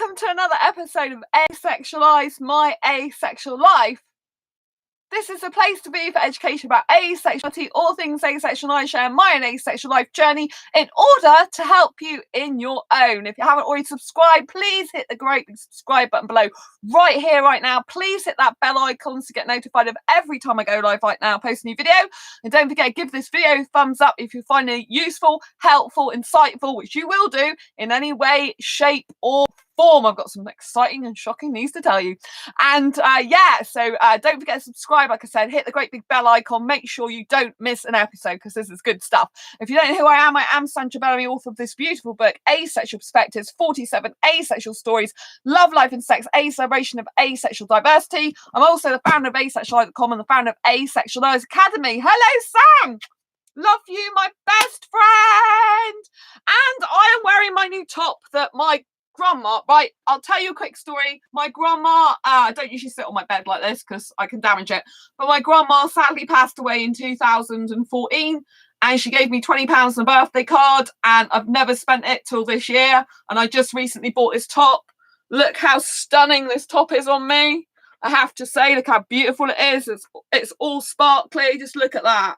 welcome to another episode of Asexualized, my asexual life. This is a place to be for education about asexuality, all things asexual, and I share my own asexual life journey in order to help you in your own. If you haven't already subscribed, please hit the great big subscribe button below right here, right now. Please hit that bell icon to get notified of every time I go live right now, post a new video. And don't forget, give this video a thumbs up if you find it useful, helpful, insightful, which you will do in any way, shape, or form. I've got some exciting and shocking news to tell you. And don't forget to subscribe. Like I said, hit the great big bell icon. Make sure you don't miss an episode because this is good stuff. If you don't know who I am Sandra Bellamy, author of this beautiful book, Asexual Perspectives, 47 Asexual Stories, Love, Life and Sex, a celebration of asexual diversity. I'm also the founder of asexuality.com and the founder of Asexualist Academy. Hello, Sam! Love you, my best friend! And I am wearing my new top that my grandma, right, I'll tell you a quick story. My grandma, I don't usually sit on my bed like this because I can damage it, but my grandma sadly passed away in 2014 and she gave me £20 on a birthday card and I've never spent it till this year, and I just recently bought this top. Look how stunning this top is on me. I have to say, look how beautiful it is. It's all sparkly. Just look at that.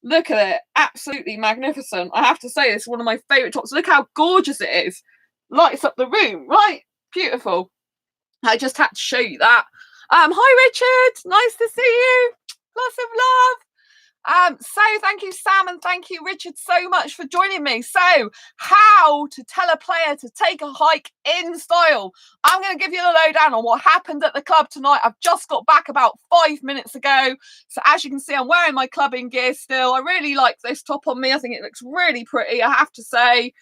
Look at it. Absolutely magnificent. I have to say, this is one of my favourite tops. Look how gorgeous it is. Lights up the room, right? Beautiful. I just had to show you that. Hi Richard, nice to see you. Lots of love. So thank you Sam and thank you Richard so much for joining me. So how to tell a player to take a hike in style. I'm going to give you the lowdown on what happened at the club tonight. I've just got back about 5 minutes ago. So as you can see, I'm wearing my clubbing gear still. I really like this top on me. I think it looks really pretty, I have to say.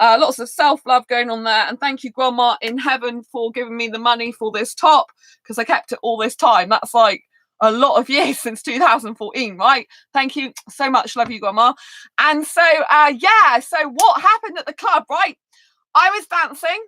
Lots of self-love going on there, and thank you Grandma in heaven for giving me the money for this top because I kept it all this time. That's like a lot of years since 2014, right? Thank you so much. Love you, Grandma. And so so what happened at the club, right? I was dancing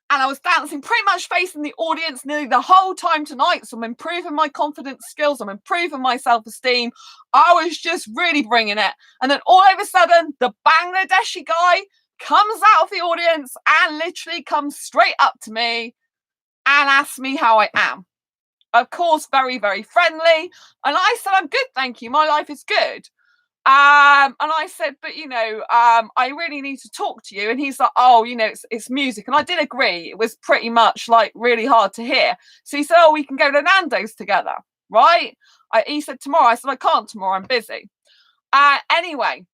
and I was dancing pretty much facing the audience nearly the whole time tonight. So I'm improving my confidence skills. I'm improving my self-esteem. I was just really bringing it. And then all of a sudden, the Bangladeshi guy comes out of the audience and literally comes straight up to me and asks me how I am. Of course, very, very friendly. And I said, I'm good, thank you. My life is good. And I said, but, I really need to talk to you. And he's like, oh, it's music. And I did agree. It was pretty much like really hard to hear. So he said, oh, we can go to Nando's together, right? He said, tomorrow. I said, I can't tomorrow. I'm busy. Anyway,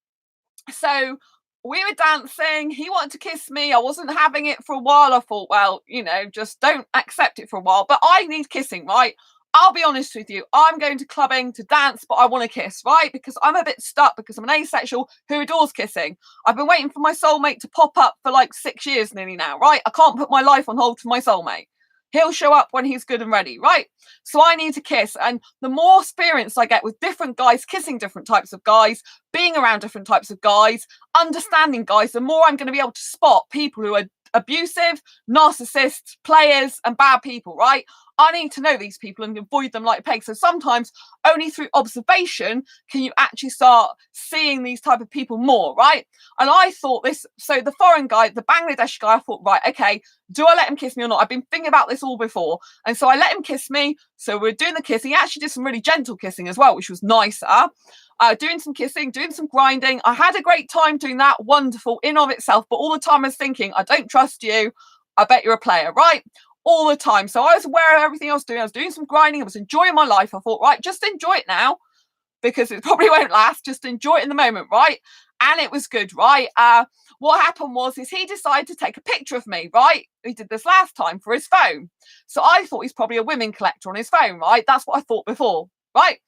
so we were dancing. He wanted to kiss me. I wasn't having it for a while. I thought, well, just don't accept it for a while. But I need kissing, right? I'll be honest with you. I'm going to clubbing to dance, but I want to kiss, right? Because I'm a bit stuck because I'm an asexual who adores kissing. I've been waiting for my soulmate to pop up for like 6 years nearly now, right? I can't put my life on hold for my soulmate. He'll show up when he's good and ready, right? So I need to kiss. And the more experience I get with different guys, kissing different types of guys, being around different types of guys, understanding guys, the more I'm going to be able to spot people who are abusive, narcissists, players, and bad people, right? I need to know these people and avoid them like pegs. So sometimes only through observation can you actually start seeing these type of people more, right? And I thought this, so the foreign guy, the Bangladesh guy, I thought, right, okay, do I let him kiss me or not? I've been thinking about this all before. And so I let him kiss me. So we're doing the kissing. He actually did some really gentle kissing as well, which was nicer. Doing some kissing, doing some grinding. I had a great time doing that. Wonderful in of itself. But all the time I was thinking, I don't trust you. I bet you're a player, right? All the time. So I was aware of everything I was doing. I was doing some grinding. I was enjoying my life. I thought, right, just enjoy it now because it probably won't last. Just enjoy it in the moment, right? And it was good, right? What happened was he decided to take a picture of me, right? He did this last time for his phone. So I thought he's probably a women collector on his phone, right? That's what I thought before, right?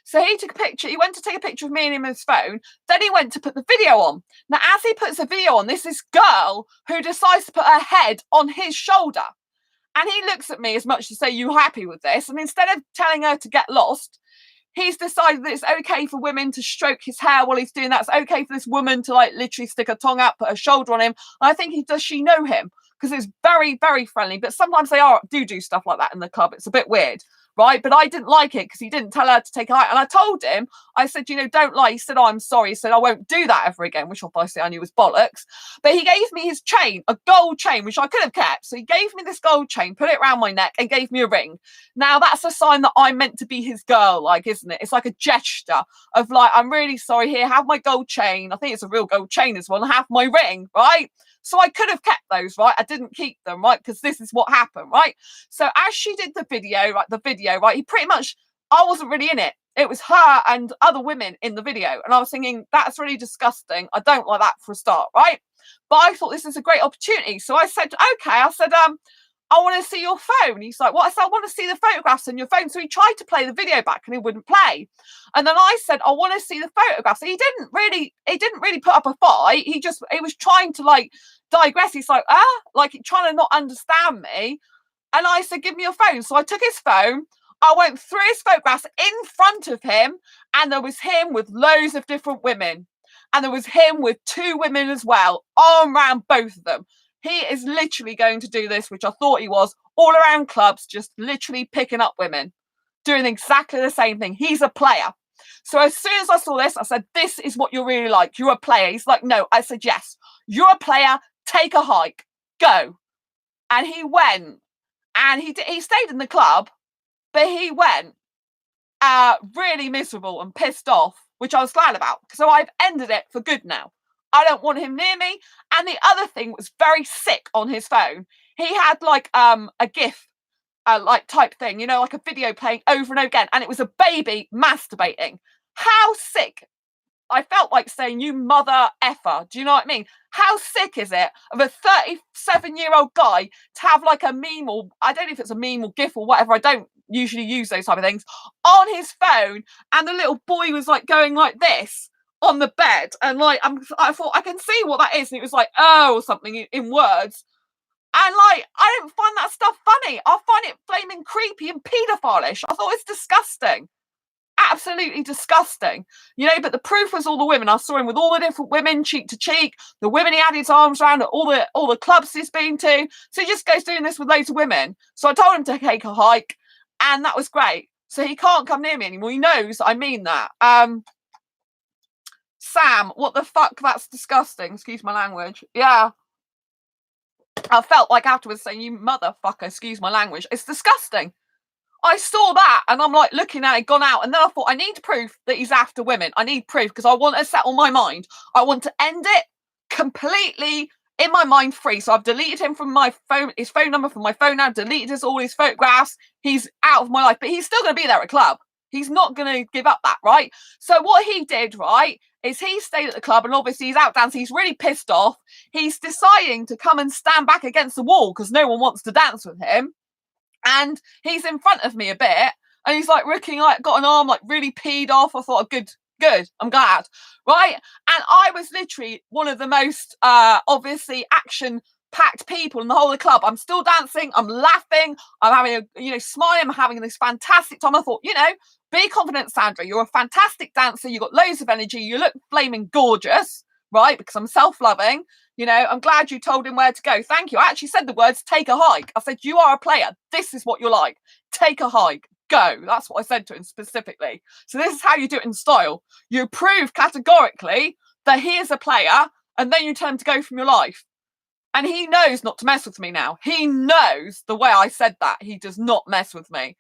So he took a picture. He went to take a picture of me and him on his phone. Then he went to put the video on. Now, as he puts the video on, there's this girl who decides to put her head on his shoulder. And he looks at me as much to say, you happy with this? And instead of telling her to get lost, he's decided that it's okay for women to stroke his hair while he's doing that. It's okay for this woman to like literally stick her tongue out, put her shoulder on him. And I think does she know him? Because it's very, very friendly. But sometimes they do stuff like that in the club. It's a bit weird, right? But I didn't like it because he didn't tell her to take a hike. And I told him, I said, you know, don't lie. He said, oh, I'm sorry. He said, I won't do that ever again, which obviously I knew was bollocks. But he gave me his chain, a gold chain, which I could have kept. So he gave me this gold chain, put it around my neck and gave me a ring. Now that's a sign that I'm meant to be his girl, like, isn't it? It's like a gesture of like, I'm really sorry, here, have my gold chain. I think it's a real gold chain as well, and have my ring, right? So I could have kept those, right? I didn't keep them, right? Because this is what happened, right? So as she did the video, right, he pretty much, I wasn't really in it. It was her and other women in the video. And I was thinking, that's really disgusting. I don't like that for a start, right? But I thought this is a great opportunity. So I said, okay, I said, I want to see your phone. He's like, what? I said, I want to see the photographs on your phone. So he tried to play the video back and it wouldn't play. And then I said, I want to see the photographs. And he didn't really put up a fight. He was trying to like digress. He's like, like trying to not understand me. And I said, give me your phone. So I took his phone. I went through his photographs in front of him. And there was him with loads of different women. And there was him with 2 women as well, arm around both of them. He is literally going to do this, which I thought he was, all around clubs, just literally picking up women, doing exactly the same thing. He's a player. So as soon as I saw this, I said, this is what you're really like. You're a player. He's like, no. I said, yes, you're a player. Take a hike. Go. And he went. And he stayed in the club, but he went really miserable and pissed off, which I was glad about. So I've ended it for good now. I don't want him near me. And the other thing was very sick on his phone. He had like a GIF like type thing, you know, like a video playing over and over again. And it was a baby masturbating. How sick. I felt like saying, you mother effer. Do you know what I mean? How sick is it of a 37-year-old guy to have like a meme, or I don't know if it's a meme or GIF or whatever. I don't usually use those type of things on his phone. And the little boy was like going like this on the bed, and like I thought I can see what that is, and it was like or something in words, and like I don't find that stuff funny. I find it flaming creepy and paedophilish. I thought it's disgusting, absolutely disgusting, you know. But the proof was all the women. I saw him with all the different women, cheek to cheek. The women he had his arms around at all the clubs he's been to. So he just goes doing this with loads of women. So I told him to take a hike, and that was great. So he can't come near me anymore. He knows I mean that. Sam, what the fuck? That's disgusting. Excuse my language. Yeah. I felt like afterwards saying, you motherfucker, excuse my language. It's disgusting. I saw that and I'm like looking at it, gone out. And then I thought, I need proof that he's after women. I need proof because I want to settle my mind. I want to end it completely in my mind free. So I've deleted him from my phone, his phone number from my phone now, deleted all his photographs. He's out of my life, but he's still going to be there at club. He's not going to give up that, right? So what he did, right, is he stayed at the club and obviously he's out dancing. He's really pissed off. He's deciding to come and stand back against the wall because no one wants to dance with him. And he's in front of me a bit and he's like looking like, got an arm like really peed off. I thought, good, I'm glad, right? And I was literally one of the most obviously action-packed people in the whole of the club. I'm still dancing, I'm laughing, I'm having a, smiling, I'm having this fantastic time. I thought, be confident, Sandra. You're a fantastic dancer. You've got loads of energy. You look flaming gorgeous, right? Because I'm self-loving. I'm glad you told him where to go. Thank you. I actually said the words, take a hike. I said, you are a player. This is what you're like. Take a hike. Go. That's what I said to him specifically. So this is how you do it in style. You prove categorically that he is a player, and then you tell him to go from your life. And he knows not to mess with me now. He knows the way I said that. He does not mess with me.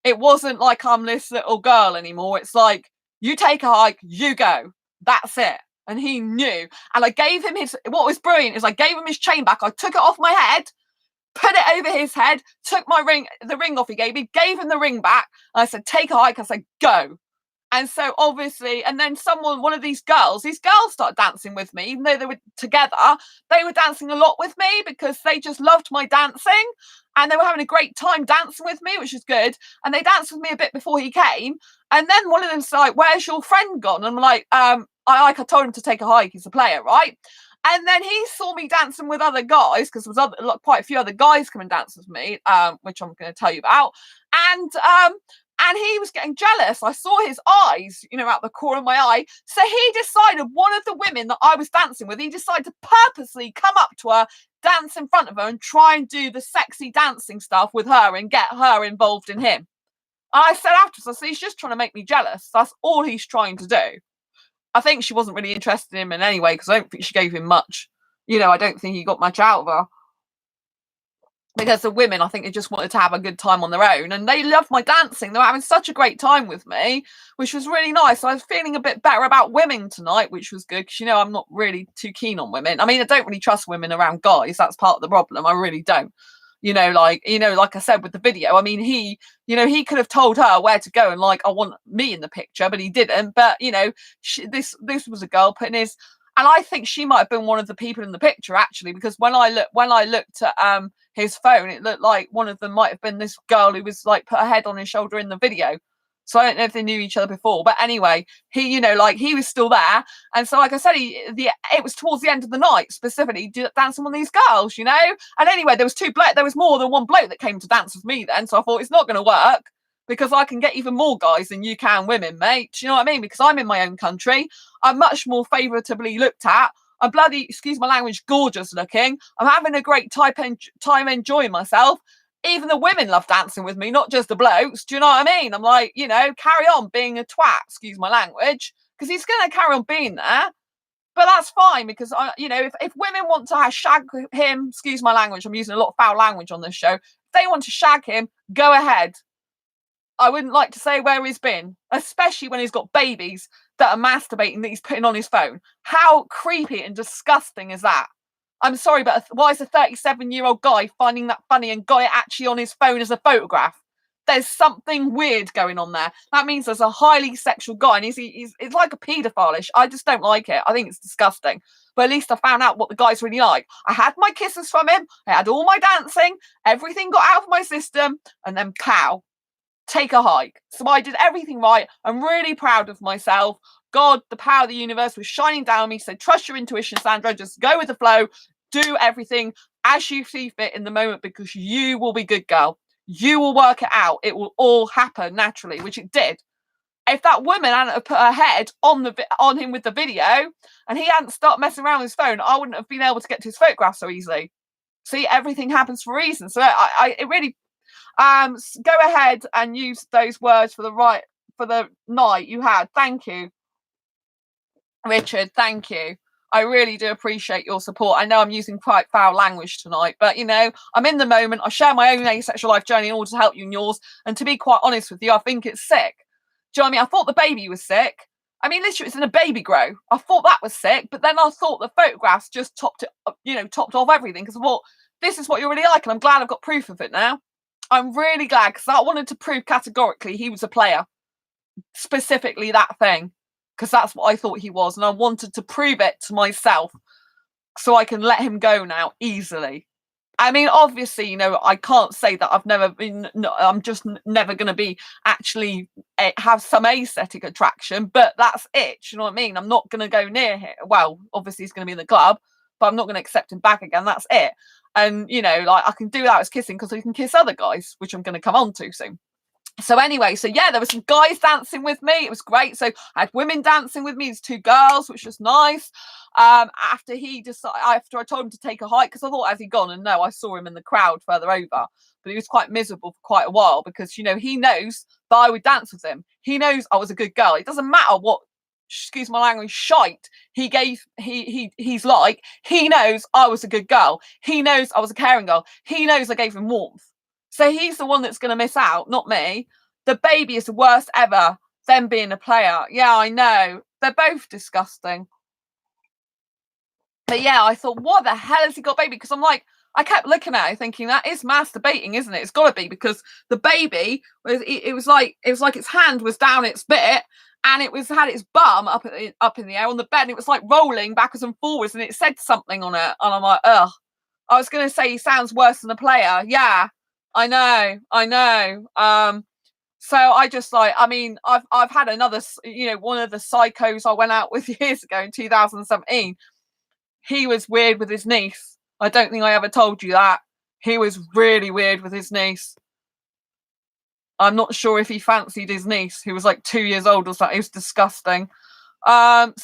It wasn't like I'm this little girl anymore. It's like, you take a hike, you go. That's it. And he knew. And I gave him what was brilliant is I gave him his chain back. I took it off my head, put it over his head, took the ring off he gave me, gave him the ring back. And I said, take a hike. I said, go. And so obviously, and then one of these girls started dancing with me, even though they were together. They were dancing a lot with me because they just loved my dancing and they were having a great time dancing with me, which is good. And they danced with me a bit before he came. And then one of them's like, where's your friend gone? And I'm like, I told him to take a hike. He's a player, right? And then he saw me dancing with other guys because there was quite a few other guys come and dance with me, which I'm going to tell you about. And he was getting jealous. I saw his eyes, out the corner of my eye. So he decided, one of the women that I was dancing with, he decided to purposely come up to her, dance in front of her and try and do the sexy dancing stuff with her and get her involved in him. And I said afterwards, I said, he's just trying to make me jealous. That's all he's trying to do. I think she wasn't really interested in him in any way because I don't think she gave him much. I don't think he got much out of her. Because the women, I think they just wanted to have a good time on their own. And they loved my dancing. They were having such a great time with me, which was really nice. So I was feeling a bit better about women tonight, which was good. Because, I'm not really too keen on women. I mean, I don't really trust women around guys. That's part of the problem. I really don't. Like I said with the video, I mean, he could have told her where to go and I want me in the picture, but he didn't. But, this was a girl putting his, and I think she might have been one of the people in the picture actually, because when I looked at his phone, it looked like one of them might have been this girl who was put her head on his shoulder in the video. So I don't know if they knew each other before, but anyway, he, he was still there. And so, like I said, it was towards the end of the night, specifically dancing with these girls, And anyway, there was more than one bloke that came to dance with me then. So I thought it's not going to work because I can get even more guys than you can women, mate. Do you know what I mean? Because I'm in my own country. I'm much more favourably looked at. I'm bloody, excuse my language, gorgeous looking. I'm having a great time enjoying myself. Even the women love dancing with me, not just the blokes. Do you know what I mean? I'm like, carry on being a twat, excuse my language, because he's going to carry on being there. But that's fine because, if women want to shag him, excuse my language, I'm using a lot of foul language on this show. If they want to shag him, go ahead. I wouldn't like to say where he's been, especially when he's got babies that are masturbating that he's putting on his phone. How creepy and disgusting is that? I'm sorry, but why is a 37-year-old guy finding that funny and got it actually on his phone as a photograph? There's something weird going on there. That means there's a highly sexual guy, and he's like a paedophile-ish. I just don't like it. I think it's disgusting. But at least I found out what the guy's really like. I had my kisses from him. I had all my dancing. Everything got out of my system. And then, pow, take a hike. So I did everything right. I'm really proud of myself. God, the power of the universe was shining down on me. So trust your intuition, Sandra. Just go with the flow. Do everything as you see fit in the moment because you will be good, girl. You will work it out. It will all happen naturally, which it did. If that woman hadn't put her head on him with the video and he hadn't started messing around with his phone, I wouldn't have been able to get to his photograph so easily. See, everything happens for a reason. So it really... go ahead and use those words for the night you had. Thank you, Richard. Thank you. I really do appreciate your support. I know I'm using quite foul language tonight, but I'm in the moment. I share my own asexual life journey in order to help you in yours. And to be quite honest with you, I think it's sick. Do you know what I mean? I thought the baby was sick. I mean, literally, it's in a baby grow. I thought that was sick, but then I thought the photographs just topped off everything because I thought this is what you're really like, and I'm glad I've got proof of it now. I'm really glad because I wanted to prove categorically he was a player, specifically that thing, because that's what I thought he was. And I wanted to prove it to myself so I can let him go now easily. I mean, obviously, I can't say that I've never been, I'm just never going to be actually have some aesthetic attraction, but that's it. You know what I mean? I'm not going to go near him. Well, obviously he's going to be in the club, but I'm not going to accept him back again. That's it. And, I can do that as kissing because I can kiss other guys, which I'm going to come on to soon. So anyway, yeah, there were some guys dancing with me. It was great. So I had women dancing with me. These two girls, which was nice. After I told him to take a hike, because I thought, has he gone? And no, I saw him in the crowd further over. But he was quite miserable for quite a while because, he knows that I would dance with him. He knows I was a good girl. It doesn't matter what, excuse my language, shite he's like. He knows I was a good girl. He knows I was a caring girl. He knows I gave him warmth. So he's the one that's going to miss out, not me. The baby is the worst ever, them being a player. Yeah, I know. They're both disgusting. But yeah, I thought, what the hell has he got baby? Because I'm like, I kept looking at it thinking that is masturbating, isn't it? It's got to be because the baby, it was like its hand was down its bit and it had its bum up in the air on the bed and it was like rolling backwards and forwards and it said something on it. And I'm like, ugh. I was going to say he sounds worse than a player. Yeah. I know. So I just I've had another, one of the psychos I went out with years ago in 2017. He was weird with his niece. I don't think I ever told you that. He was really weird with his niece. I'm not sure if he fancied his niece, who was like 2 years old or something. It was disgusting. So, I'm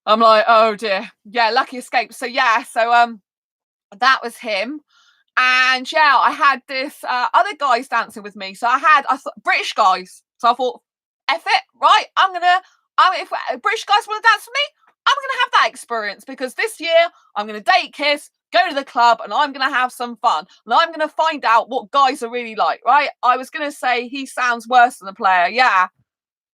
like, oh dear. Yeah, lucky escape. So yeah, that was him. And yeah, I had this other guys dancing with me. So I thought British guys. So I thought, F it, right? If British guys want to dance with me, I'm gonna have that experience, because this year I'm gonna date kiss, go to the club, and I'm gonna have some fun. And I'm gonna find out what guys are really like, right? I was gonna say he sounds worse than a player, yeah.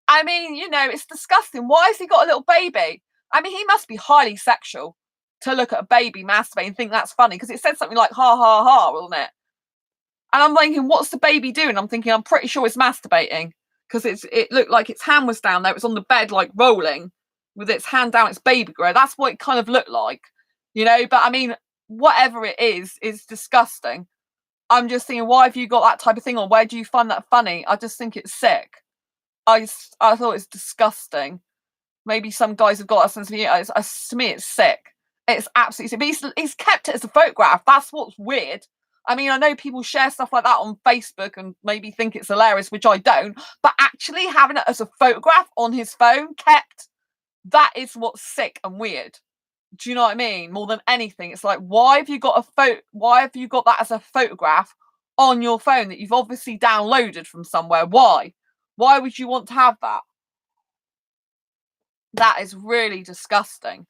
I mean, it's disgusting. Why has he got a little baby? I mean, he must be highly sexual to look at a baby masturbate and think that's funny, because it said something like ha ha ha, wasn't it? And I'm thinking, what's the baby doing? I'm thinking, I'm pretty sure it's masturbating, because it looked like its hand was down there. It was on the bed, like rolling with its hand down its baby grow. That's what it kind of looked like, But I mean, whatever it is disgusting. I'm just thinking, why have you got that type of thing on? Where do you find that funny? I just think it's sick. I thought it's disgusting. Maybe some guys have got a sense of humor. To me, it's sick. It's absolutely sick. But he's kept it as a photograph. That's what's weird. I mean, I know people share stuff like that on Facebook and maybe think it's hilarious, which I don't. But actually having it as a photograph on his phone, that is what's sick and weird. Do you know what I mean? More than anything, it's like, why have you got that as a photograph on your phone that you've obviously downloaded from somewhere? Why? Why would you want to have that? That is really disgusting.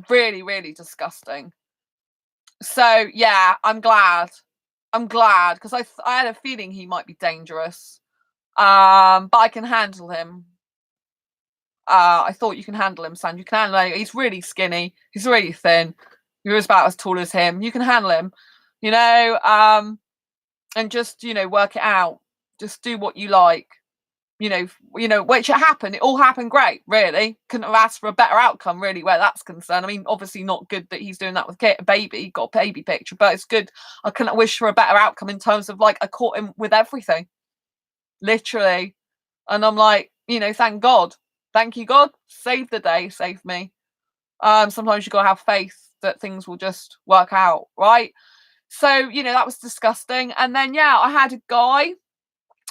Really, really disgusting. So yeah, I'm glad, because I had a feeling he might be dangerous. But I can handle him. I thought you can handle him, son. You can handle him. He's really skinny. He's really thin. You're about as tall as him. You can handle him, and just, work it out. Just do what you like. Which it happened. It all happened great, really. Couldn't have asked for a better outcome, really, where that's concerned. I mean, obviously not good that he's doing that with a baby, got a baby picture, but it's good. I couldn't wish for a better outcome in terms of, like, I caught him with everything. Literally. And I'm like, thank God. Thank you, God. Save the day. Save me. Sometimes you got to have faith that things will just work out, right? So, that was disgusting. And then, yeah, I had a guy.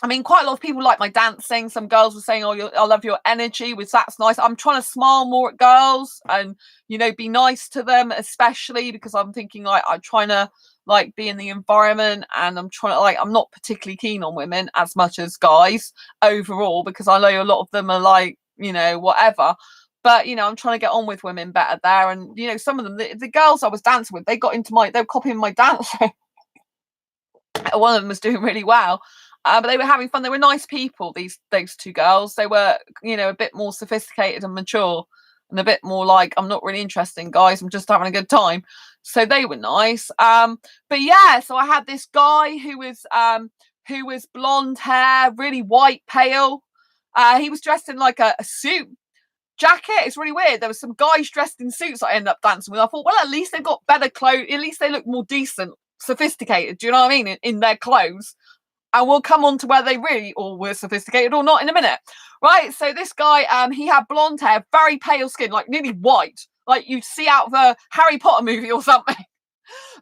I mean, quite a lot of people like my dancing. Some girls were saying, "Oh, I love your energy," which that's nice. I'm trying to smile more at girls and, be nice to them, especially because I'm thinking, like, I'm trying to, like, be in the environment, and I'm trying to, like, I'm not particularly keen on women as much as guys overall, because I know a lot of them are like, whatever. But, I'm trying to get on with women better there. And, some of them, the girls I was dancing with, they were copying my dancing. One of them was doing really well. But they were having fun. They were nice people, those two girls. They were, a bit more sophisticated and mature, and a bit more like, I'm not really interested in guys, I'm just having a good time. So they were nice. But yeah, so I had this guy who was blonde hair, really white, pale. He was dressed in like a suit jacket. It's really weird. There were some guys dressed in suits I ended up dancing with. I thought, well, at least they've got better clothes. At least they look more decent, sophisticated. Do you know what I mean? In their clothes. And we'll come on to where they really all were sophisticated or not in a minute. Right, so this guy, he had blonde hair, very pale skin, like nearly white, like you'd see out of a Harry Potter movie or something.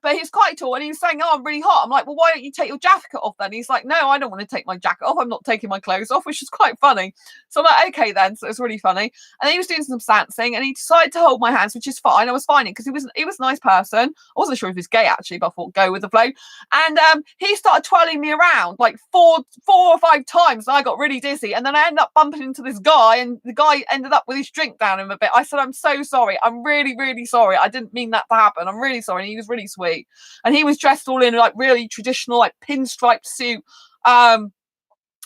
But he's quite tall, and he was saying, "Oh, I'm really hot." I'm like, "Well, why don't you take your jacket off then?" He's like, "No, I don't want to take my jacket off. I'm not taking my clothes off," which is quite funny. So I'm like, "Okay then." So it's really funny. And then he was doing some dancing, and he decided to hold my hands, which is fine. I was fine because he was a nice person. I wasn't sure if he was gay actually, but I thought go with the flow. And he started twirling me around like four or five times, and I got really dizzy. And then I ended up bumping into this guy, and the guy ended up with his drink down him a bit. I said, "I'm so sorry. I'm really, really sorry. I didn't mean that to happen. I'm really sorry." And he was really sweet. And he was dressed all in like really traditional, like pinstripe suit.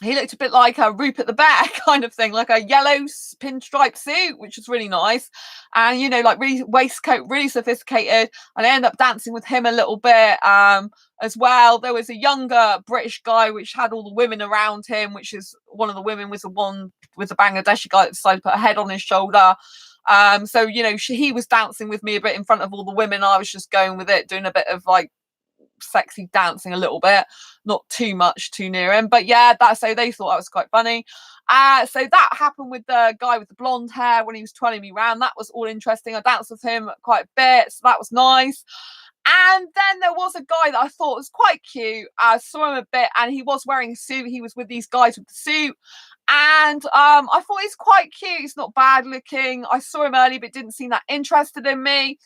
He looked a bit like a Rupert the Bear kind of thing, like a yellow pinstripe suit, which was really nice. And, like really waistcoat, really sophisticated. And I ended up dancing with him a little bit as well. There was a younger British guy, which had all the women around him, which is one of the women was the one with the Bangladeshi guy that decided to put her head on his shoulder. So, he was dancing with me a bit in front of all the women. I was just going with it, doing a bit of like sexy dancing a little bit, not too much too near him, but yeah, so they thought that was quite funny. So that happened with the guy with the blonde hair when he was twirling me around. That was all interesting. I danced with him quite a bit, so that was nice. And then there was a guy that I thought was quite cute. I saw him a bit, and he was wearing a suit. He was with these guys with the suit. And I thought he's quite cute. He's not bad looking. I saw him early, but didn't seem that interested in me.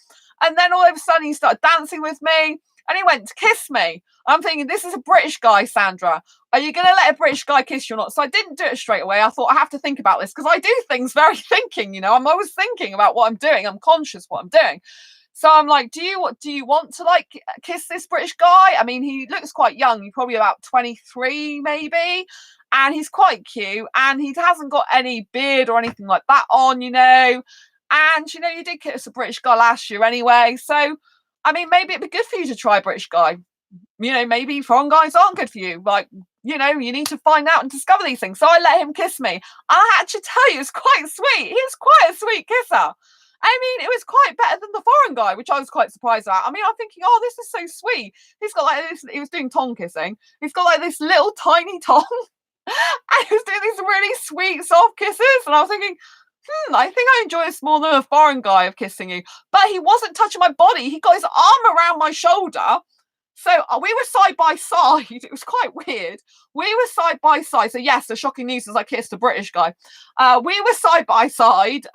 And then all of a sudden he started dancing with me. and he went to kiss me. I'm thinking, this is a British guy, Sandra. Are you going to let a British guy kiss you or not? So I didn't do it straight away. I thought, I have to think about this, because I do things very thinking, you know. I'm always thinking about what I'm doing. I'm conscious what I'm doing. So I'm like, do you want to like kiss this British guy? I mean, he looks quite young. He's probably about 23 maybe. And he's quite cute. And he hasn't got any beard or anything like that on, you know. And, you know, you did kiss a British guy last year anyway. So, I mean, maybe it'd be good for you to try a British guy. You know, maybe foreign guys aren't good for you. Like, you know, you need to find out and discover these things. So I let him kiss me. I had to tell you, it's quite sweet. He was quite a sweet kisser. I mean, it was quite better than the foreign guy, which I was quite surprised at. I mean, I'm thinking, oh, this is so sweet. He's got like this, he was doing tongue kissing. He's got like this little tiny tongue. And he was doing these really sweet, soft kisses. And I was thinking, I think I enjoy this more than a foreign guy of kissing you. But he wasn't touching my body. He got his arm around my shoulder. So we were side by side. It was quite weird. We were side by side. So yes, the shocking news is I kissed a British guy. We were side by side.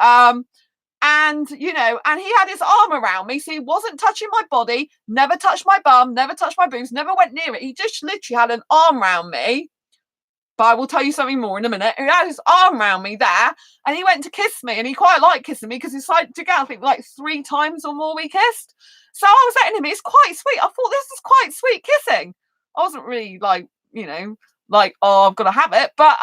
And, you know, and he had his arm around me. So he wasn't touching my body, never touched my bum, never touched my boobs, never went near it. He just literally had an arm around me. But I will tell you something more in a minute. He had his arm around me there, and he went to kiss me, and he quite liked kissing me because he decided to go, I think, like 3 times or more we kissed. So I was letting him, it's quite sweet. I thought this is quite sweet kissing. I wasn't really like, you know, like, oh, I've got to have it. But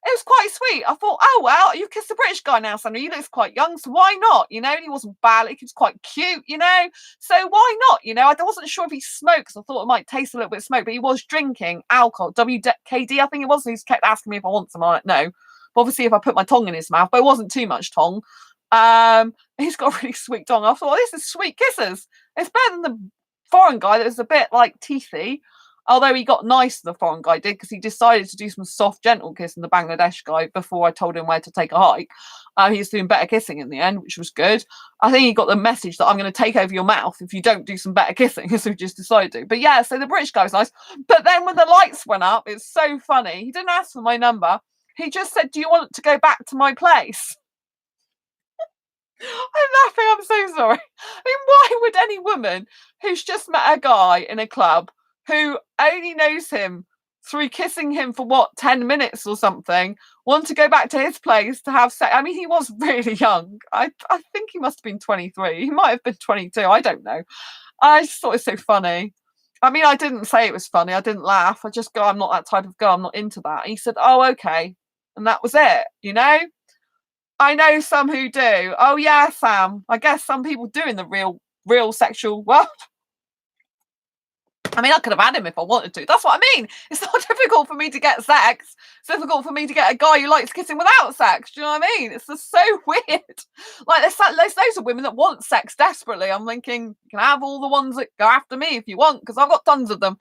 it was quite sweet. I thought, oh, well, you've kissed a British guy now, Sandra. He looks quite young, so why not? You know, he wasn't bad. He was quite cute, you know. So why not? You know, I wasn't sure if he smoked, because I thought it might taste a little bit of smoke, but he was drinking alcohol, WKD, I think it was. And he kept asking me if I want some. I'm like, no. But obviously, if I put my tongue in his mouth, but it wasn't too much tongue. He's got a really sweet tongue. I thought, oh, this is sweet kisses. It's better than the foreign guy that was a bit like teethy. Although he got nice, the foreign guy did, because he decided to do some soft, gentle kissing, the Bangladesh guy, before I told him where to take a hike. He was doing better kissing in the end, which was good. I think he got the message that I'm going to take over your mouth if you don't do some better kissing, so he just decided to. But yeah, so the British guy was nice. But then when the lights went up, it's so funny. He didn't ask for my number. He just said, do you want to go back to my place? I'm laughing. I'm so sorry. I mean, why would any woman who's just met a guy in a club who only knows him through kissing him for 10 minutes or something, want to go back to his place to have sex? I mean, he was really young. I think he must have been 23. He might have been 22. I don't know. I just thought it was so funny. I mean, I didn't say it was funny. I didn't laugh. I just go, I'm not that type of girl. I'm not into that. And he said, oh, okay. And that was it, you know? I know some who do. Oh, yeah, Sam. I guess some people do in the real sexual world. I mean, I could have had him if I wanted to. That's what I mean. It's not difficult for me to get sex. It's difficult for me to get a guy who likes kissing without sex. Do you know what I mean? It's just so weird. Like, there's loads of women that want sex desperately. I'm thinking, you can have all the ones that go after me if you want, because I've got tons of them.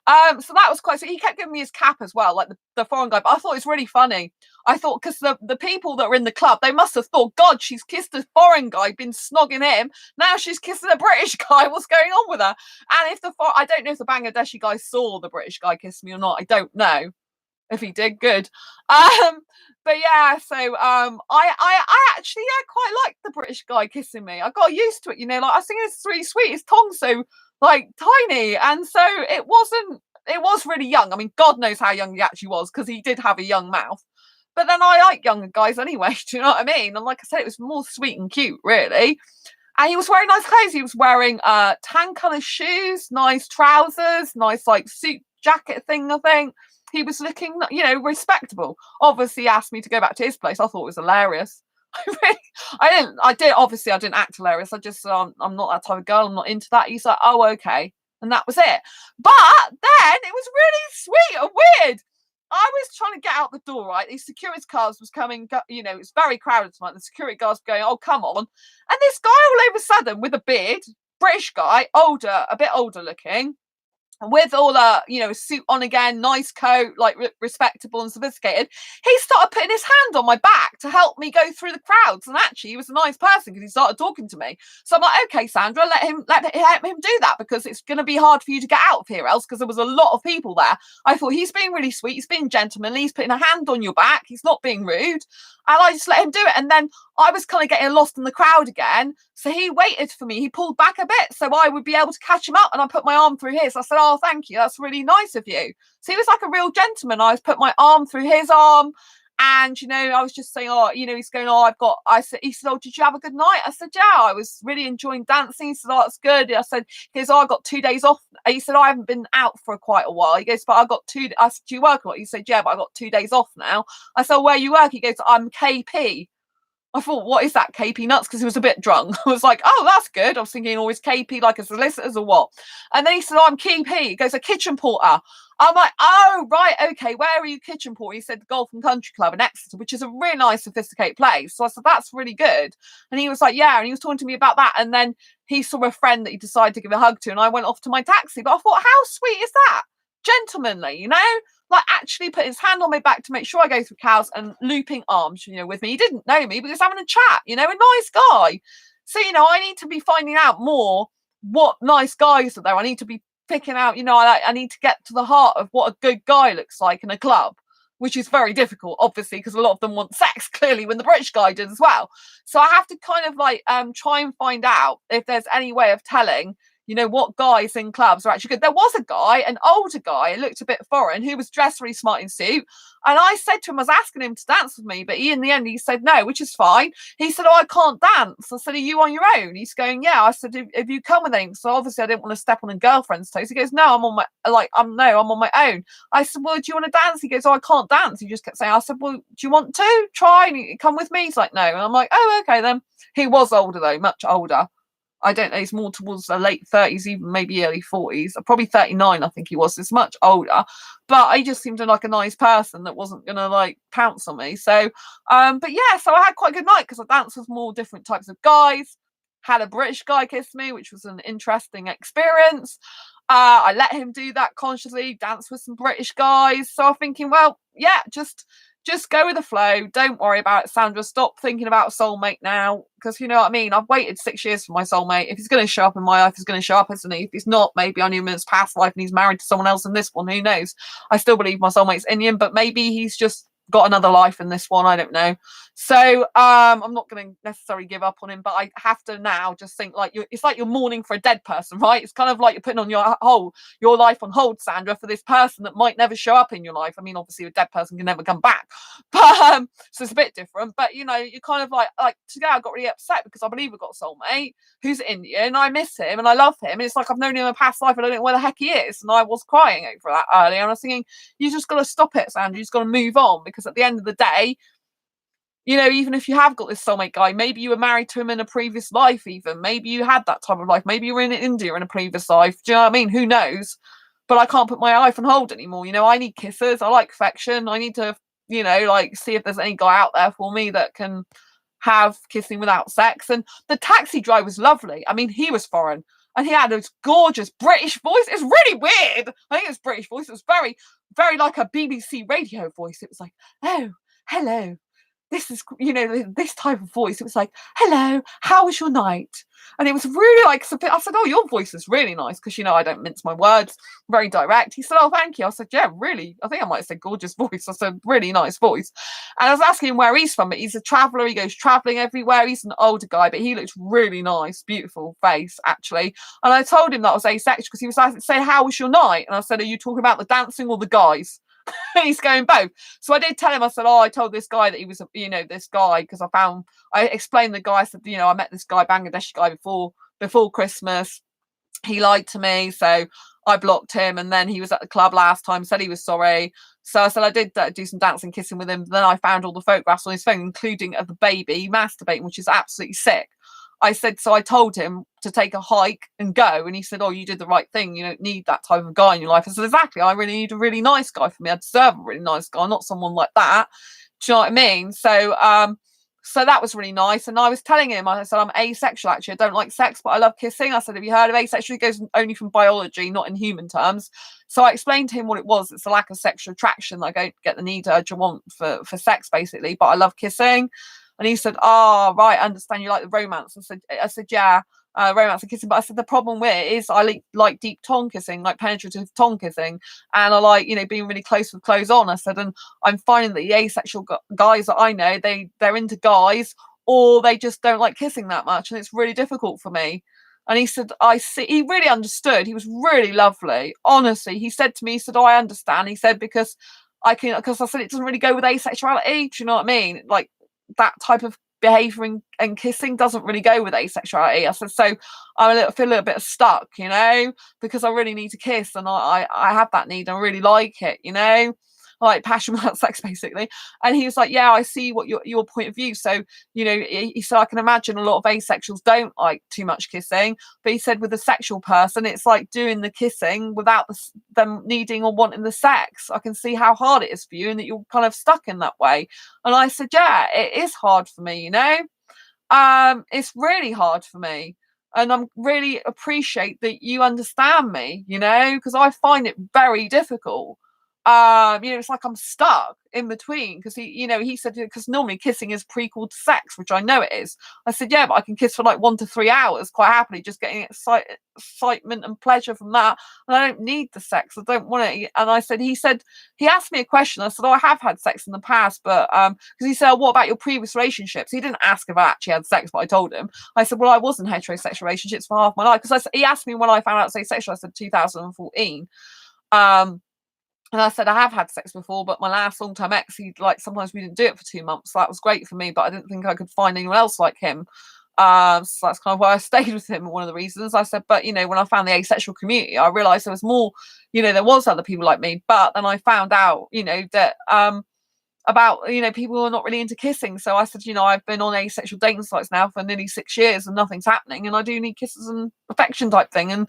So that was quite. So he kept giving me his cap as well, like the foreign guy. But I thought it was really funny. I thought, because the people that were in the club, they must have thought, God, she's kissed a foreign guy, been snogging him. Now she's kissing a British guy. What's going on with her? And if I don't know if the Bangladeshi guy saw the British guy kiss me or not. I don't know. If he did, good. But yeah, so I actually quite liked the British guy kissing me. I got used to it, you know. Like, I was thinking it's really sweet. His tongue's so like tiny, and so it was really young. I mean, God knows how young he actually was, because he did have a young mouth. But then I like younger guys anyway. Do you know what I mean? And like I said, it was more sweet and cute, really. And he was wearing nice clothes. He was wearing tan colour shoes, nice trousers, nice like suit jacket thing, I think. He was looking, you know, respectable. Obviously, he asked me to go back to his place. I thought it was hilarious. I didn't act hilarious. I just, I'm not that type of girl. I'm not into that. He's like, oh, okay. And that was it. But then it was really sweet and weird. I was trying to get out the door, right? These security cars was coming, you know, it's very crowded tonight. The security guards were going, oh, come on. And this guy all of a sudden with a beard, British guy, older, a bit older looking, with all you know, suit on again, nice coat, like respectable and sophisticated, he started putting his hand on my back to help me go through the crowds. And actually, he was a nice person because he started talking to me. So I'm like, okay, Sandra, let him do that, because it's going to be hard for you to get out of here else, because there was a lot of people there. I thought, he's being really sweet, he's being gentlemanly, he's putting a hand on your back, he's not being rude. And I just let him do it. And then I was kind of getting lost in the crowd again. So he waited for me. He pulled back a bit so I would be able to catch him up, and I put my arm through his. I said, oh, thank you. That's really nice of you. So he was like a real gentleman. I put my arm through his arm. And, you know, I was just saying, oh, you know, he's going, oh, he said, oh, did you have a good night? I said, yeah, I was really enjoying dancing. He said, oh, that's good. I said, he goes, oh, I got 2 days off. He said, I haven't been out for quite a while. He goes, but I got 2. I said, do you work a lot? He said, yeah, but I got 2 days off now. I said, where you work? He goes, I'm KP. I thought, what is that, KP nuts? Because he was a bit drunk. I was like, oh, that's good. I was thinking, always KP like a solicitor's or what? And then he said, oh, I'm KP. He goes, a kitchen porter. I'm like, oh, right, okay. Where are you kitchen porter? He said, the Golf and Country Club in Exeter, which is a really nice, sophisticated place. So I said, that's really good. And he was like, yeah. And he was talking to me about that. And then he saw a friend that he decided to give a hug to. And I went off to my taxi. But I thought, how sweet is that? Gentlemanly, you know? Like actually put his hand on my back to make sure I go through cows and looping arms, you know, with me. He didn't know me, but he was having a chat, you know, a nice guy. So, you know, I need to be finding out more what nice guys are there. I need to be picking out, you know, I need to get to the heart of what a good guy looks like in a club, which is very difficult, obviously, because a lot of them want sex, clearly, when the British guy did as well. So I have to kind of like try and find out if there's any way of telling, you know, what guys in clubs are actually good. There was a guy, an older guy, it looked a bit foreign, who was dressed really smart in suit. And I said to him, I was asking him to dance with me, but in the end, he said no, which is fine. He said, oh, I can't dance. I said, are you on your own? He's going, yeah. I said, have you come with anything? So obviously I didn't want to step on a girlfriend's toes. He goes, no, I'm on my own. I said, well, do you want to dance? He goes, oh, I can't dance. He just kept saying, I said, well, do you want to try and come with me? He's like, no. And I'm like, oh, okay then. He was older though, much older. I don't know, he's more towards the late 30s, even maybe early 40s. Probably 39, I think he was. It's much older. But he just seemed like a nice person that wasn't going to, like, pounce on me. So, but yeah, so I had quite a good night because I danced with more different types of guys. Had a British guy kiss me, which was an interesting experience. I let him do that consciously, dance with some British guys. So I'm thinking, well, yeah, just go with the flow. Don't worry about it, Sandra. Stop thinking about a soulmate now. Because you know what I mean? I've waited 6 years for my soulmate. If he's going to show up in my life, he's going to show up, isn't he? If he's not, maybe I knew him in his past life and he's married to someone else in this one. Who knows? I still believe my soulmate's Indian, but maybe he's just got another life in this one. I don't know. So I'm not going to necessarily give up on him, but I have to now just think like it's like you're mourning for a dead person, right? It's kind of like you're putting on your life on hold, Sandra, for this person that might never show up in your life. I mean, obviously a dead person can never come back, but so it's a bit different. But you know, you're kind of like today I got really upset because I believe I've got a soulmate who's Indian. I miss him and I love him. And it's like I've known him in a past life and I don't know where the heck he is. And I was crying over that earlier. And I was thinking, you just got to stop it, Sandra. You just got to move on, because at the end of the day, you know, even if you have got this soulmate guy, maybe you were married to him in a previous life, even. Maybe you had that type of life. Maybe you were in India in a previous life. Do you know what I mean? Who knows? But I can't put my life on hold anymore. You know, I need kisses. I like affection. I need to, you know, like see if there's any guy out there for me that can have kissing without sex. And the taxi driver was lovely. I mean, he was foreign. And he had this gorgeous British voice. It's really weird. I think it's British voice. It was very, very like a BBC radio voice. It was like, oh, hello. This is, you know, this type of voice. It was like, hello, how was your night? And it was really like, I said, oh, your voice is really nice, because, you know, I don't mince my words, very direct. He said, oh, thank you. I said, yeah, really. I think I might have said gorgeous voice. I said, really nice voice. And I was asking him where he's from, but he's a traveller. He goes travelling everywhere. He's an older guy, but he looked really nice, beautiful face, actually. And I told him that I was asexual because he was asking, say, how was your night? And I said, are you talking about the dancing or the guys? He's going both. So I did tell him, I said, oh, I told this guy that he was, you know, this guy, because I explained the guy, I said, you know, I met this guy, Bangladeshi guy, before Christmas. He lied to me, so I blocked him. And then he was at the club last time, said he was sorry. So I said I did do some dancing, kissing with him. Then I found all the photographs on his phone, including of the baby masturbating, which is absolutely sick. I said, so I told him to take a hike and go. And he said, oh, you did the right thing. You don't need that type of guy in your life. I said, exactly. I really need a really nice guy for me. I deserve a really nice guy, not someone like that. Do you know what I mean? So, so that was really nice. And I was telling him, I said, I'm asexual, actually. I don't like sex, but I love kissing. I said, have you heard of asexual? It goes only from biology, not in human terms. So I explained to him what it was. It's a lack of sexual attraction. I don't get the need, urge, or want for sex, basically, but I love kissing. And he said, oh, right, I understand you like the romance. I said, yeah, romance and kissing. But I said, the problem with it is I like deep tongue kissing, like penetrative tongue kissing. And I like, you know, being really close with clothes on. I said, and I'm finding that the asexual guys that I know, they're into guys or they just don't like kissing that much, and it's really difficult for me. And he said, I see. He really understood. He was really lovely. Honestly, he said to me, he said, oh, I understand. He said, because I said it doesn't really go with asexuality. Do you know what I mean? Like that type of behavior and kissing doesn't really go with asexuality. I said, so feel a little bit stuck, because I really need to kiss, and I have that need. I really like it, I like passion about sex, basically. And he was like, yeah, I see what your point of view. So, he said, I can imagine a lot of asexuals don't like too much kissing, but he said with a sexual person, it's like doing the kissing without them needing or wanting the sex. I can see how hard it is for you, and that you're kind of stuck in that way. And I said, yeah, it is hard for me, it's really hard for me. And I really appreciate that you understand me, because I find it very difficult. It's like I'm stuck in between, because he said, because normally kissing is prequel to sex, which I know it is. I said, yeah, but I can kiss for like 1 to 3 hours quite happily, just getting excitement and pleasure from that, and I don't need the sex. I don't want it. And he asked me a question. I said, oh, I have had sex in the past, but because he said, oh, what about your previous relationships? He didn't ask if I actually had sex, but I told him. I said, well, I was in heterosexual relationships for half my life, because he asked me when I found out I was asexual. I said 2014. And I said, I have had sex before, but my last long-term ex, sometimes we didn't do it for 2 months. So that was great for me, but I didn't think I could find anyone else like him. So that's kind of why I stayed with him. One of the reasons. I said, but when I found the asexual community, I realized there was more, there was other people like me. But then I found out, that about people who are not really into kissing. So I said, I've been on asexual dating sites now for nearly 6 years, and nothing's happening, and I do need kisses and affection type thing. And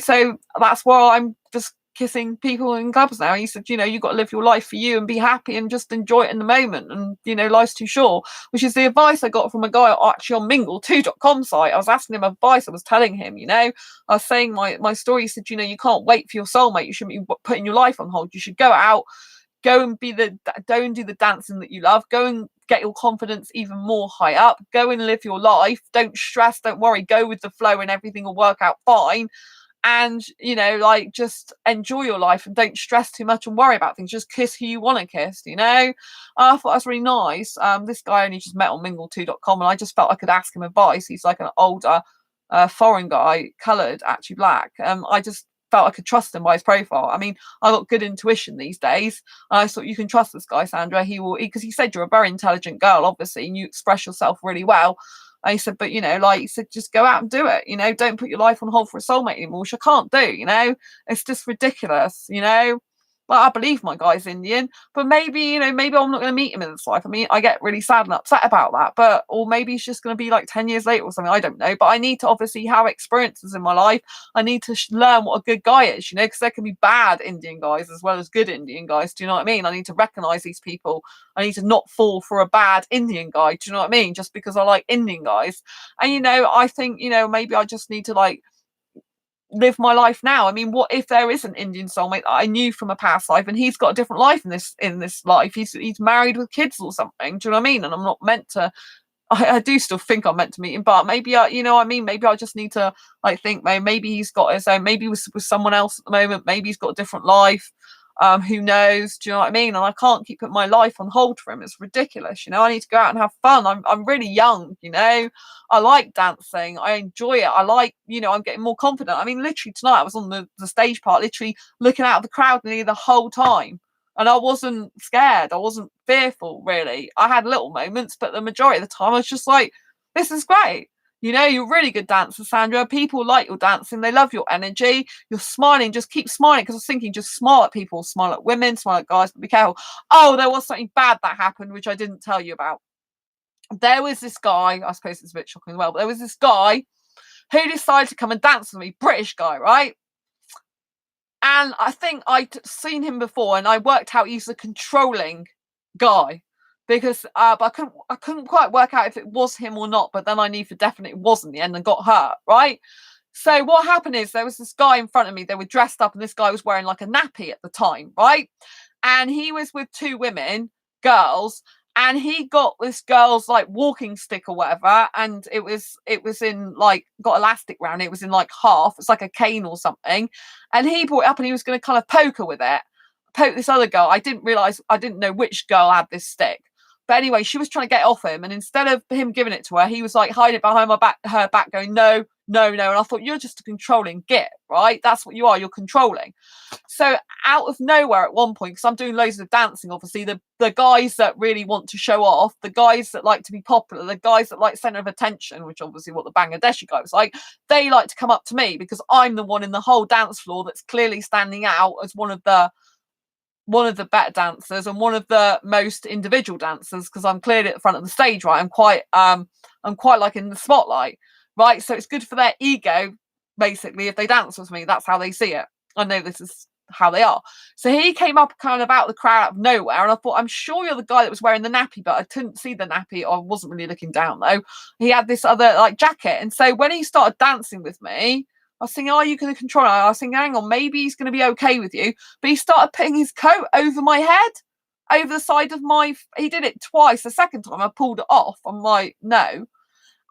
so that's why I'm just kissing people in clubs now. He said, you've got to live your life for you and be happy and just enjoy it in the moment, and life's too short, which is the advice I got from a guy actually on mingle2.com site. I was asking him advice. I was telling him, I was saying my story. He said, you can't wait for your soulmate. You shouldn't be putting your life on hold. You should go out, go and do the dancing that you love, go and get your confidence even more high up, go and live your life, don't stress, don't worry, go with the flow, and everything will work out fine. And just enjoy your life and don't stress too much and worry about things. Just kiss who you want to kiss. I thought that was really nice. This guy I only just met on mingle2.com, and I just felt I could ask him advice. He's like an older foreign guy, coloured, actually black. I just felt I could trust him by his profile. I mean, I got good intuition these days. I thought, you can trust this guy, Sandra. He will, because he said you're a very intelligent girl, obviously, and you express yourself really well. I said, but he said, just go out and do it. Don't put your life on hold for a soulmate anymore, which I can't do. It's just ridiculous. Like, I believe my guy's Indian, but maybe maybe I'm not going to meet him in this life. I mean, I get really sad and upset about that, or maybe it's just going to be like 10 years later or something. I don't know, but I need to obviously have experiences in my life. I need to learn what a good guy is, because there can be bad Indian guys as well as good Indian guys. Do you know what I mean? I need to recognize these people. I need to not fall for a bad Indian guy. Do you know what I mean? Just because I like Indian guys. And I think maybe I just need to live my life now. I mean, what if there is an Indian soulmate that I knew from a past life, and he's got a different life in this life? He's married with kids or something. Do you know what I mean? And I'm not meant to. I do still think I'm meant to meet him, but maybe maybe I just need to think maybe he's got his own. Maybe with someone else at the moment. Maybe he's got a different life. Who knows? Do you know what I mean? And I can't keep putting my life on hold for him. It's ridiculous. I need to go out and have fun. I'm really young. I like dancing. I enjoy it. I like, I'm getting more confident. I mean, literally tonight I was on the stage part, literally looking out of the crowd nearly the whole time. And I wasn't scared. I wasn't fearful, really. I had little moments, but the majority of the time I was just like, this is great. You're a really good dancer, Sandra. People like your dancing. They love your energy. You're smiling. Just keep smiling, because I was thinking, just smile at people. Smile at women, smile at guys, but be careful. Oh, there was something bad that happened, which I didn't tell you about. There was this guy, I suppose it's a bit shocking as well, but there was this guy who decided to come and dance with me. British guy, right? And I think I'd seen him before, and I worked out he's a controlling guy. Because but I couldn't quite work out if it was him or not, but then I knew for definite it wasn't the end and got hurt, right? So what happened is there was this guy in front of me. They were dressed up, and this guy was wearing like a nappy at the time, right? And he was with 2 women, girls, and he got this girl's walking stick or whatever, and it was in got elastic around it. It was in half. It's like a cane or something, and he brought it up, and he was going to kind of poke her with it, poke this other girl. I didn't know which girl had this stick. But anyway, she was trying to get it off him, and instead of him giving it to her, he was like hiding behind her back, going, no, no, no. And I thought, you're just a controlling git, right? That's what you are. You're controlling. So out of nowhere at one point, because I'm doing loads of dancing, obviously, the guys that really want to show off, the guys that like to be popular, the guys that like center of attention, which obviously what the Bangladeshi guy was like, they like to come up to me because I'm the one in the whole dance floor that's clearly standing out as one of the better dancers and one of the most individual dancers, because I'm clearly at the front of the stage, right? I'm quite like in the spotlight, right? So it's good for their ego, basically, if they dance with me. That's how they see it. I know this is how they are. So he came up kind of out of the crowd out of nowhere, and I thought, I'm sure you're the guy that was wearing the nappy, but I couldn't see the nappy. I wasn't really looking down though. He had this other like jacket, and so when he started dancing with me, I was thinking, are you going to control it? I was thinking, hang on, maybe he's going to be okay with you. But he started putting his coat over my head, over the side of my... He did it twice. The second time I pulled it off. I'm like, no.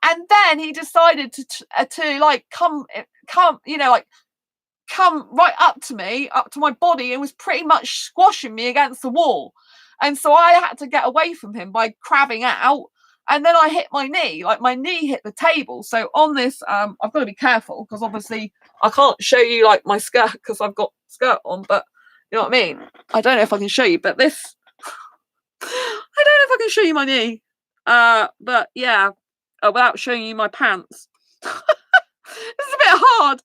And then he decided to like come, you know, like come right up to me, up to my body, and was pretty much squashing me against the wall. And so I had to get away from him by crabbing out. And then I hit my knee, like my knee hit the table. So on this, I've got to be careful because obviously I can't show you like my skirt because I've got skirt on, but you know what I mean? I don't know if I can show you, but this, I don't know if I can show you my knee. But yeah, without showing you my pants. This is a bit hard,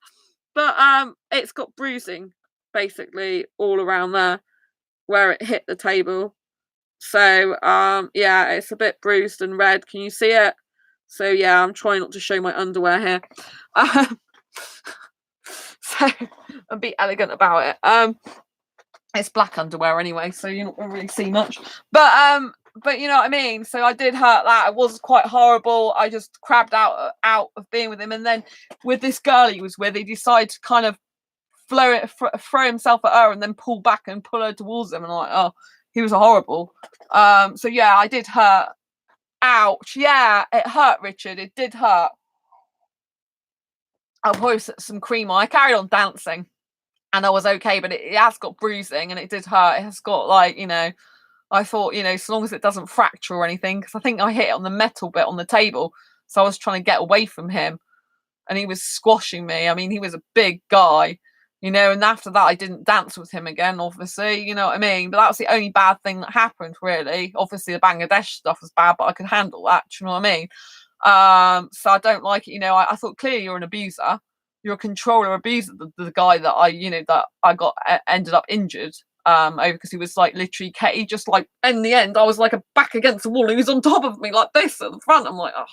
but it's got bruising basically all around there where it hit the table. So yeah, it's a bit bruised and red. Can you see it? So yeah, I'm trying not to show my underwear here. So and be elegant about it. It's black underwear anyway, so you're not gonna really see much. But you know what I mean? So I did hurt that. It was quite horrible. I just crabbed out of being with him, and then with this girl he was with, he decided to kind of throw himself at her and then pull back and pull her towards him, and I'm like, oh, he was horrible. So yeah, I did hurt. Ouch. Yeah, it hurt, Richard. It did hurt. I'll probably put some cream on. I carried on dancing and I was okay, but it has got bruising and it did hurt. It has got like, you know, I thought, you know, so long as it doesn't fracture or anything, because I think I hit it on the metal bit on the table. So I was trying to get away from him and he was squashing me. I mean, he was a big guy, you know, and after that I didn't dance with him again, obviously, you know what I mean? But that was the only bad thing that happened, really. Obviously the Bangladesh stuff was bad, but I could handle that, do you know what I mean? So I don't like it, you know. I thought clearly you're an abuser. You're a controller abuser, the guy that I got ended up injured over because he was like literally he just like in the end I was like a back against the wall and he was on top of me like this at the front. I'm like, oh.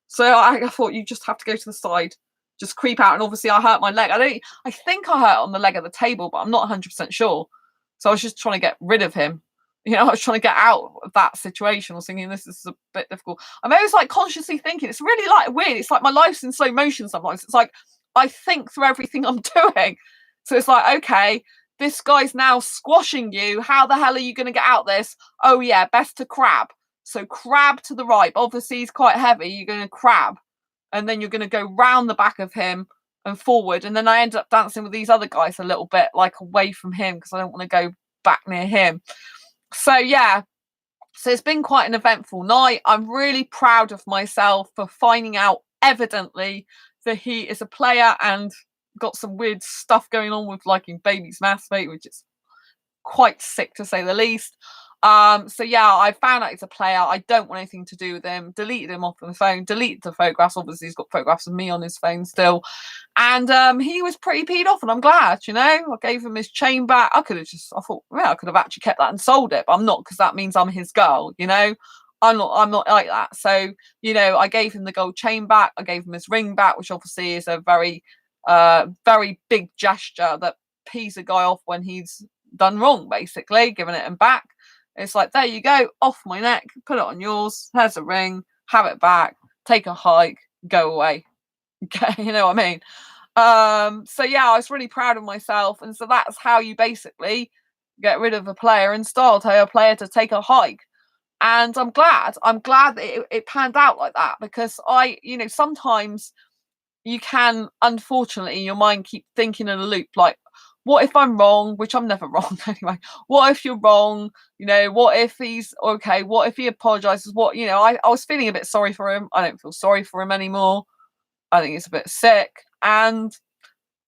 So I thought you just have to go to the side, just creep out, and obviously I hurt my leg. I think I hurt on the leg of the table, but I'm not 100% sure. So I was just trying to get rid of him. You know, I was trying to get out of that situation. I was thinking this is a bit difficult. I'm always like consciously thinking. It's really like weird. It's like my life's in slow motion sometimes. It's like I think through everything I'm doing. So it's like, okay, this guy's now squashing you. How the hell are you going to get out this? Oh yeah, best to crab. So crab to the right. Obviously he's quite heavy. You're going to crab. And then you're going to go round the back of him and forward. And then I end up dancing with these other guys a little bit like away from him because I don't want to go back near him. So yeah, so it's been quite an eventful night. I'm really proud of myself for finding out evidently that he is a player and got some weird stuff going on with liking babies masturbate, which is quite sick to say the least. So yeah, I found out he's a player. I don't want anything to do with him. Deleted him off the phone, deleted the photographs. Obviously he's got photographs of me on his phone still. And he was pretty peed off, and I'm glad, you know. I gave him his chain back. I thought, yeah, I could have actually kept that and sold it, but I'm not, because that means I'm his girl, you know. I'm not like that. So, you know, I gave him the gold chain back. I gave him his ring back, which obviously is a very, very big gesture that pees a guy off when he's done wrong, basically, giving it him back. It's like, there you go, off my neck, put it on yours, here's a ring, have it back, take a hike, go away. Okay, you know what I mean? So yeah, I was really proud of myself. And so that's how you basically get rid of a player in style, tell a player to take a hike. And I'm glad that it panned out like that, because sometimes you can, unfortunately, your mind keep thinking in a loop like, what if I'm wrong, which I'm never wrong anyway. What if you're wrong? You know, what if he's okay? What if he apologizes? What, you know, I was feeling a bit sorry for him. I don't feel sorry for him anymore. I think he's a bit sick, and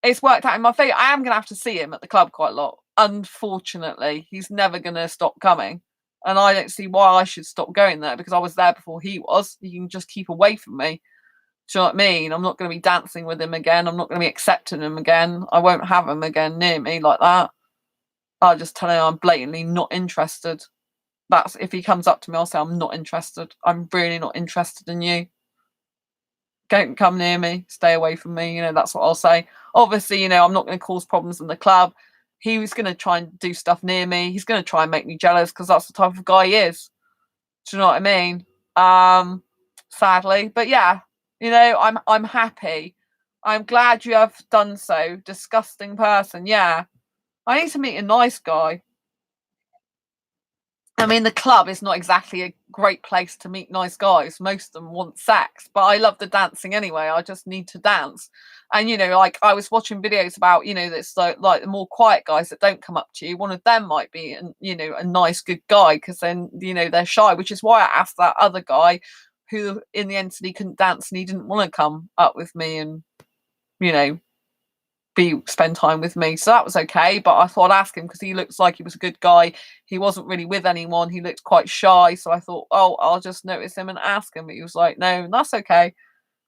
it's worked out in my favour. I am going to have to see him at the club quite a lot. Unfortunately, he's never going to stop coming. And I don't see why I should stop going there, because I was there before he was. He can just keep away from me. Do you know what I mean? I'm not going to be dancing with him again. I'm not going to be accepting him again. I won't have him again near me like that. I'll just tell him I'm blatantly not interested. That's if he comes up to me, I'll say I'm not interested. I'm really not interested in you. Don't come near me. Stay away from me. You know, that's what I'll say. Obviously, you know, I'm not going to cause problems in the club. He was going to try and do stuff near me. He's going to try and make me jealous, because that's the type of guy he is. Do you know what I mean? Sadly, but yeah, you know, I'm happy. I'm glad you have done so. Disgusting person. Yeah, I need to meet a nice guy. I mean, the club is not exactly a great place to meet nice guys. Most of them want sex, but I love the dancing anyway. I just need to dance. And, you know, like I was watching videos about, you know, that's like the more quiet guys that don't come up to you. One of them might be, you know, a nice, good guy, because then, you know, they're shy, which is why I asked that other guy who in the end said he couldn't dance and he didn't want to come up with me and, you know, spend time with me. So that was okay, but I thought I'd ask him, because he looks like he was a good guy. He wasn't really with anyone. He looked quite shy, so I thought, oh, I'll just notice him and ask him. But he was like, no, that's okay.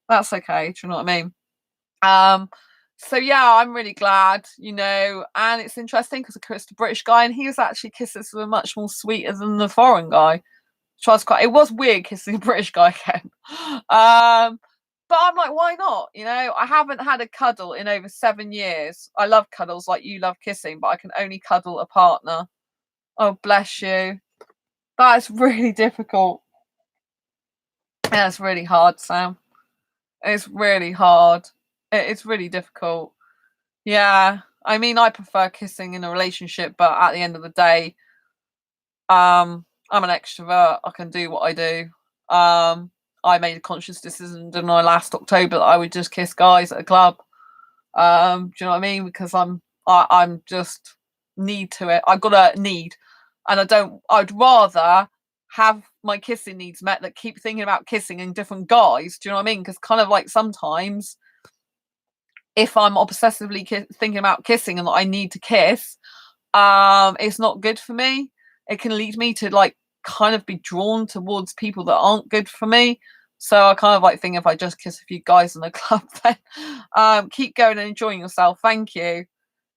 That's okay. Do you know what I mean? So yeah, I'm really glad, you know, and it's interesting because I kissed a British guy, and he was actually kisses were much more sweeter than the foreign guy. Which was quite, it was weird kissing a British guy again. But I'm like, why not? You know, I haven't had a cuddle in over 7 years. I love cuddles like you love kissing, but I can only cuddle a partner. Oh, bless you. That is really difficult. Yeah, it's really hard, Sam. It's really hard. It's really difficult. Yeah. I mean, I prefer kissing in a relationship, but at the end of the day, I'm an extrovert. I can do what I do. I made a conscious decision, didn't I, last October, that I would just kiss guys at a club. Do you know what I mean? Because I'm just need to it. I've got a need, and I'd rather have my kissing needs met than keep thinking about kissing in different guys. Do you know what I mean? Because kind of like sometimes, if I'm obsessively thinking about kissing and that I need to kiss, it's not good for me. It can lead me to like kind of be drawn towards people that aren't good for me. So I kind of like think if I just kiss a few guys in the club, then keep going and enjoying yourself. Thank you.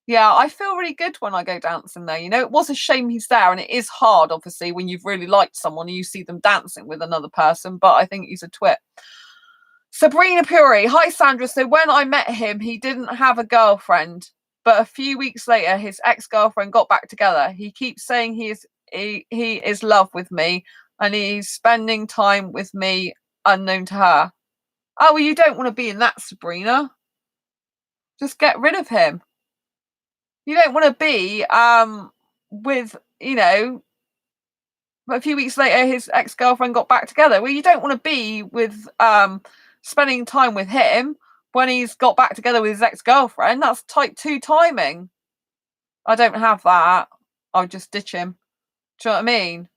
Yeah, I feel really good when I go dancing there. You know, it was a shame he's there, and it is hard, obviously, when you've really liked someone and you see them dancing with another person, but I think he's a twit. Sabrina Puri. Hi, Sandra. So when I met him, he didn't have a girlfriend, but a few weeks later, his ex-girlfriend got back together. He keeps saying he is love with me, and he's spending time with me unknown to her. Oh, well, you don't want to be in that, Sabrina. Just get rid of him. You don't want to be with, you know, but a few weeks later his ex-girlfriend got back together. Well, you don't want to be with spending time with him when he's got back together with his ex-girlfriend. That's type 2 timing. I don't have that. I'll just ditch him. Do you know what I mean?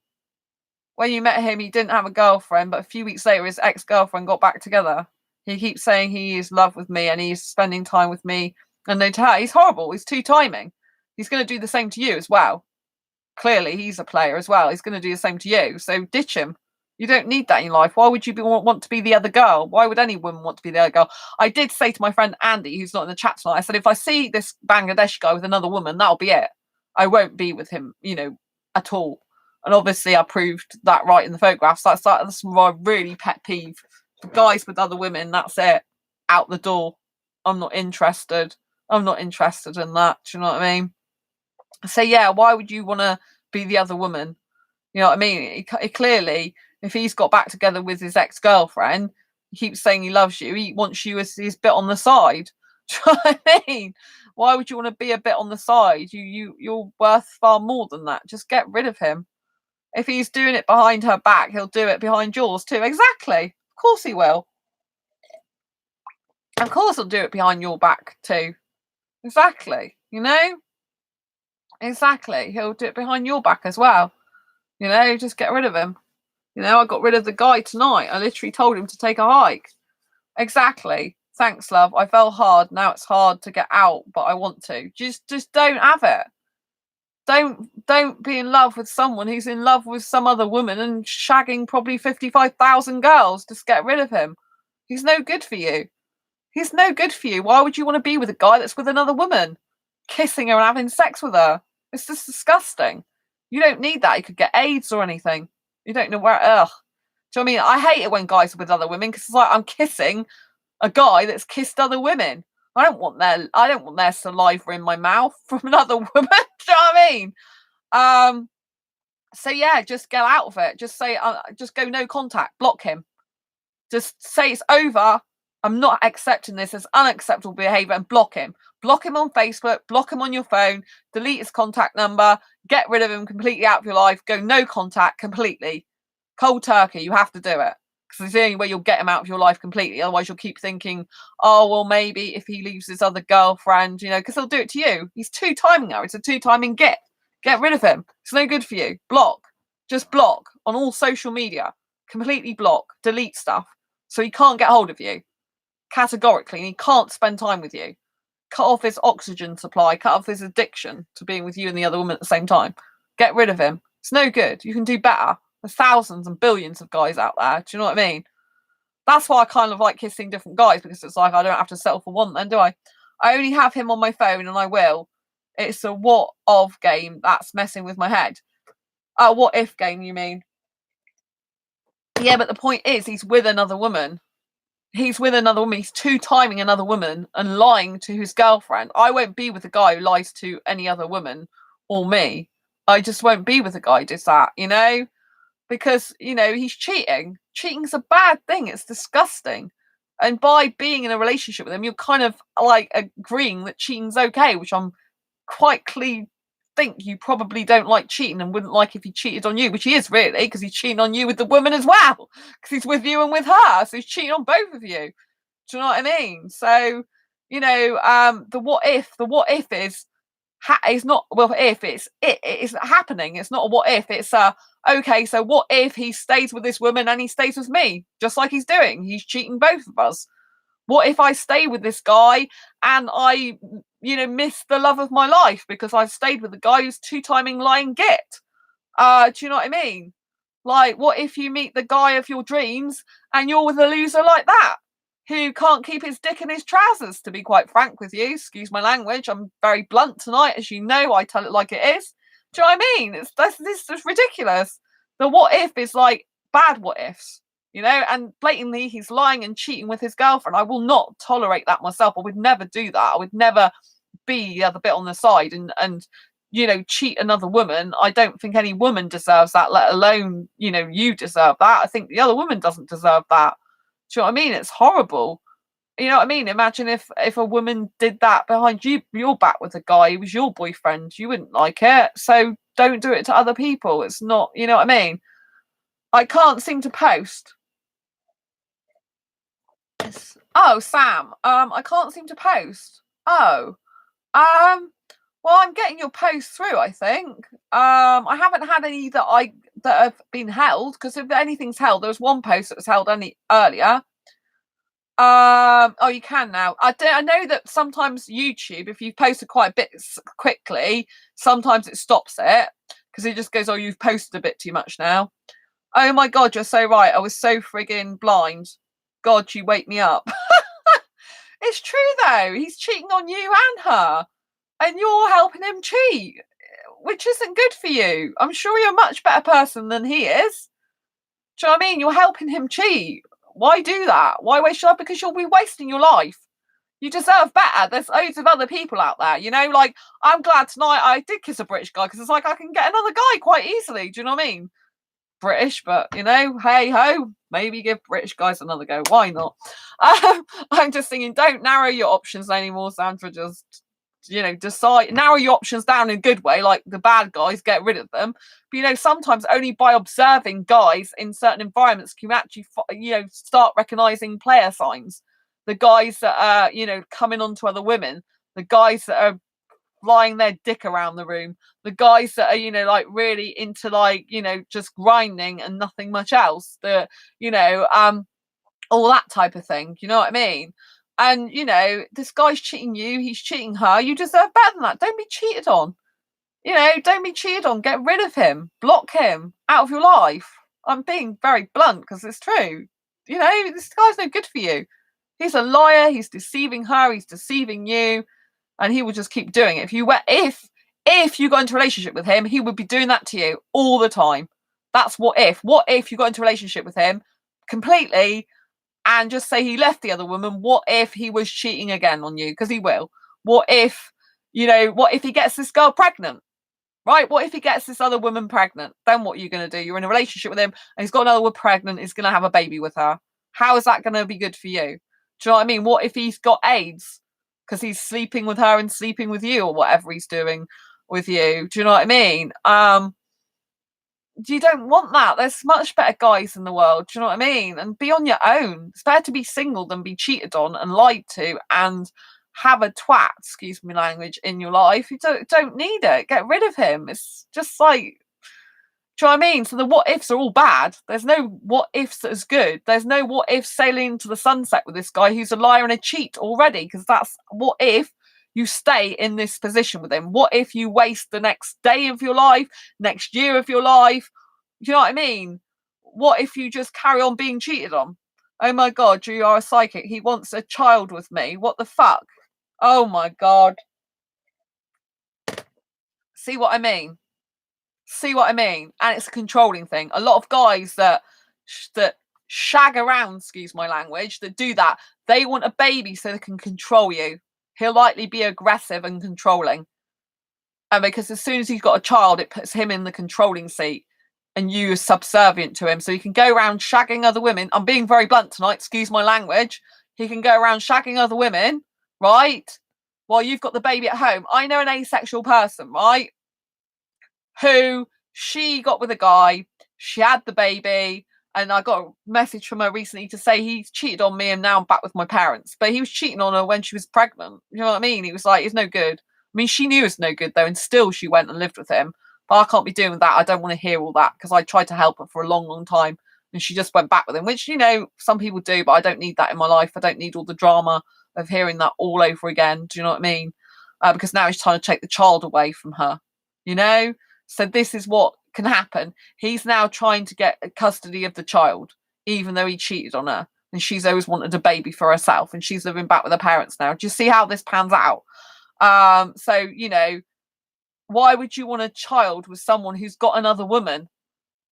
When you met him, he didn't have a girlfriend, but a few weeks later his ex-girlfriend got back together. He keeps saying he is love with me and he's spending time with me, and no to her. He's horrible. He's 2 timing. He's going to do the same to you as well. Clearly, he's a player as well. He's going to do the same to you. So ditch him. You don't need that in your life. Why would you want to be the other girl? Why would any woman want to be the other girl? I did say to my friend Andy, who's not in the chat tonight, I said, if I see this Bangladesh guy with another woman, that'll be it. I won't be with him, you know, at all. And obviously, I proved that right in the photographs. That's my really pet peeve. For guys with other women, that's it. Out the door. I'm not interested. I'm not interested in that. Do you know what I mean? So yeah, why would you want to be the other woman? You know what I mean? He clearly, if he's got back together with his ex-girlfriend, he keeps saying he loves you. He wants you as his bit on the side. Do you know what I mean? Why would you want to be a bit on the side? You're worth far more than that. Just get rid of him. If he's doing it behind her back, he'll do it behind yours too. Exactly. Of course he will. Of course he'll do it behind your back too. Exactly. you know? Exactly. He'll do it behind your back as well. You know, just get rid of him. You know, I got rid of the guy tonight. I literally told him to take a hike. Exactly. Thanks, love. I fell hard. Now it's hard to get out, but I want to. Just don't have it. Don't be in love with someone who's in love with some other woman and shagging probably 55,000 girls. Just get rid of him. He's no good for you. He's no good for you. Why would you want to be with a guy that's with another woman, kissing her and having sex with her? It's just disgusting. You don't need that. You could get AIDS or anything. You don't know where. Ugh. Do you know what I mean? I hate it when guys are with other women because it's like I'm kissing a guy that's kissed other women. I don't want their saliva in my mouth from another woman. Do you know what I mean? So yeah, just get out of it. Just say, just go no contact. Block him. Just say it's over. I'm not accepting this as unacceptable behaviour, and block him. Block him on Facebook. Block him on your phone. Delete his contact number. Get rid of him completely out of your life. Go no contact completely. Cold turkey. You have to do it. Because it's the only way you'll get him out of your life completely. Otherwise, you'll keep thinking, oh, well, maybe if he leaves his other girlfriend, you know, because he'll do it to you. He's two-timing her. It's a two-timing get. Get rid of him. It's no good for you. Block. Just block on all social media. Completely block. Delete stuff. So he can't get hold of you. Categorically. And he can't spend time with you. Cut off his oxygen supply. Cut off his addiction to being with you and the other woman at the same time. Get rid of him. It's no good. You can do better. There's thousands and billions of guys out there. Do you know what I mean? That's why I kind of like kissing different guys, because it's like I don't have to settle for one then, do I? I only have him on my phone and I will. It's a what of game that's messing with my head. What if game, you mean? Yeah, but the point is he's with another woman. He's with another woman. He's two-timing another woman and lying to his girlfriend. I won't be with a guy who lies to any other woman or me. I just won't be with a guy who does that, you know? Because, you know, he's cheating. Cheating's a bad thing. It's disgusting. And by being in a relationship with him, you're kind of like agreeing that cheating's okay, which I'm quite clear think you probably don't like cheating and wouldn't like if he cheated on you, which he is really, because he's cheating on you with the woman as well, because he's with you and with her. So he's cheating on both of you. Do you know what I mean? So, you know, the what if is it's not well if it's happening. It's not a what if. It's okay. So what if he stays with this woman and he stays with me, just like he's doing? He's cheating both of us. What if I stay with this guy and I, you know, miss the love of my life because I stayed with the guy who's two-timing lying git? Do you know what I mean? Like, what if you meet the guy of your dreams and you're with a loser like that, who can't keep his dick in his trousers, to be quite frank with you? Excuse my language. I'm very blunt tonight, as you know. I tell it like it is. Do you know what I mean? This is ridiculous. The what if is like bad what ifs, you know, and blatantly he's lying and cheating with his girlfriend. I will not tolerate that myself. I would never do that. I would never be the other bit on the side and you know, cheat another woman. I don't think any woman deserves that, let alone, you know, you deserve that. I think the other woman doesn't deserve that. Do you know what I mean? It's horrible. You know what I mean? Imagine if a woman did that behind your back with a guy who was your boyfriend. You wouldn't like it. So don't do it to other people. It's not, you know what I mean? I can't seem to post. Oh, Sam. I can't seem to post. Oh. Well, I'm getting your post through, I think. I haven't had any that have been held, because if anything's held, there was one post that was held only earlier. Oh, you can now. I know that sometimes YouTube, if you posted quite a bit quickly, sometimes it stops it because it just goes, oh, you've posted a bit too much now. Oh my God, you're so right. I was so friggin' blind. God, you wake me up. It's true though. He's cheating on you and her, and you're helping him cheat, which isn't good for you. I'm sure you're a much better person than he is. Do you know what I mean? You're helping him cheat. Why do that? Why waste your life? Because you'll be wasting your life. You deserve better. There's loads of other people out there, you know? Like, I'm glad tonight I did kiss a British guy, because it's like I can get another guy quite easily. Do you know what I mean? British, but, you know, hey ho, maybe give British guys another go. Why not? I'm just thinking, don't narrow your options anymore, Sandra. Just, you know, decide, narrow your options down in a good way, like the bad guys, get rid of them. But, you know, sometimes only by observing guys in certain environments can you actually, you know, start recognizing player signs. The guys that are, you know, coming on to other women, the guys that are flying their dick around the room, the guys that are, you know, like really into like, you know, just grinding and nothing much else, the, you know, all that type of thing. You know what I mean? And, you know, this guy's cheating you, he's cheating her. You deserve better than that. Don't be cheated on. You know, don't be cheated on. Get rid of him. Block him out of your life. I'm being very blunt because it's true. You know, this guy's no good for you. He's a liar. He's deceiving her. He's deceiving you. And he will just keep doing it. If you got into a relationship with him, he would be doing that to you all the time. That's what if. What if you got into a relationship with him completely and just say he left the other woman? What if he was cheating again on you? Because he will. What if, you know, what if he gets this girl pregnant? Right? What if he gets this other woman pregnant? Then what are you going to do? You're in a relationship with him and he's got another woman pregnant. He's going to have a baby with her. How is that going to be good for you? Do you know what I mean? What if he's got AIDS because he's sleeping with her and sleeping with you or whatever he's doing with you? Do you know what I mean? You don't want that. There's much better guys in the world. Do you know what I mean? And be on your own. It's better to be single than be cheated on and lied to and have a twat, excuse me language, in your life. You don't need it. Get rid of him. It's just like, do you know what I mean? So the what ifs are all bad. There's no what ifs that is good. There's no what if sailing into the sunset with this guy who's a liar and a cheat already, because that's what if you stay in this position with him. What if you waste the next day of your life, next year of your life? Do you know what I mean? What if you just carry on being cheated on? Oh my God, you are a psychic. He wants a child with me. What the fuck? Oh my God. See what I mean? See what I mean? And it's a controlling thing. A lot of guys that shag around, excuse my language, that do that, they want a baby so they can control you. He'll likely be aggressive and controlling. And because as soon as he's got a child, it puts him in the controlling seat and you are subservient to him. So he can go around shagging other women. I'm being very blunt tonight, excuse my language. He can go around shagging other women, right? While you've got the baby at home. I know an asexual person, right? Who she got with a guy, she had the baby, and I got a message from her recently to say he's cheated on me and now I'm back with my parents. But he was cheating on her when she was pregnant. You know what I mean? He was like, he's no good. I mean, she knew it's no good though, and still she went and lived with him. But I can't be doing that. I don't want to hear all that because I tried to help her for a long, long time and she just went back with him, which, you know, some people do, but I don't need that in my life. I don't need all the drama of hearing that all over again. Do you know what I mean? Because now he's trying to take the child away from her, you know? So this is what can happen. He's now trying to get custody of the child, even though he cheated on her. And she's always wanted a baby for herself. And she's living back with her parents now. Do you see how this pans out? So, you know, why would you want a child with someone who's got another woman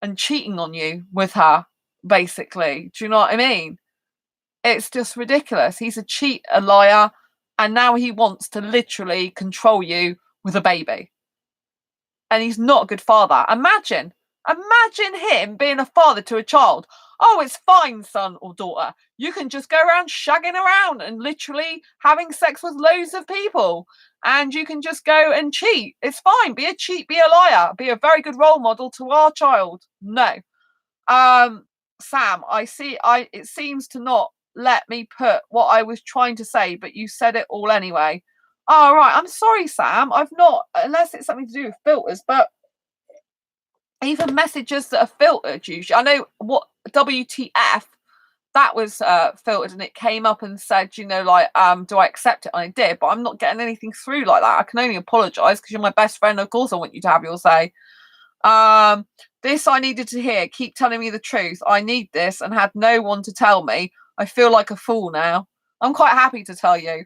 and cheating on you with her, basically? Do you know what I mean? It's just ridiculous. He's a cheat, a liar. And now he wants to literally control you with a baby. And he's not a good father. Imagine him being a father to a child. Oh, it's fine, son or daughter. You can just go around shagging around and literally having sex with loads of people. And you can just go and cheat. It's fine. Be a cheat, be a liar. Be a very good role model to our child. No. Sam, it seems to not let me put what I was trying to say, but you said it all anyway. Oh, right. I'm sorry, Sam. I've not, unless it's something to do with filters, but even messages that are filtered usually. I know what WTF, that was filtered and it came up and said, you know, like, do I accept it? And I did, but I'm not getting anything through like that. I can only apologise because you're my best friend. Of course I want you to have your say. This I needed to hear. Keep telling me the truth. I need this and had no one to tell me. I feel like a fool now. I'm quite happy to tell you.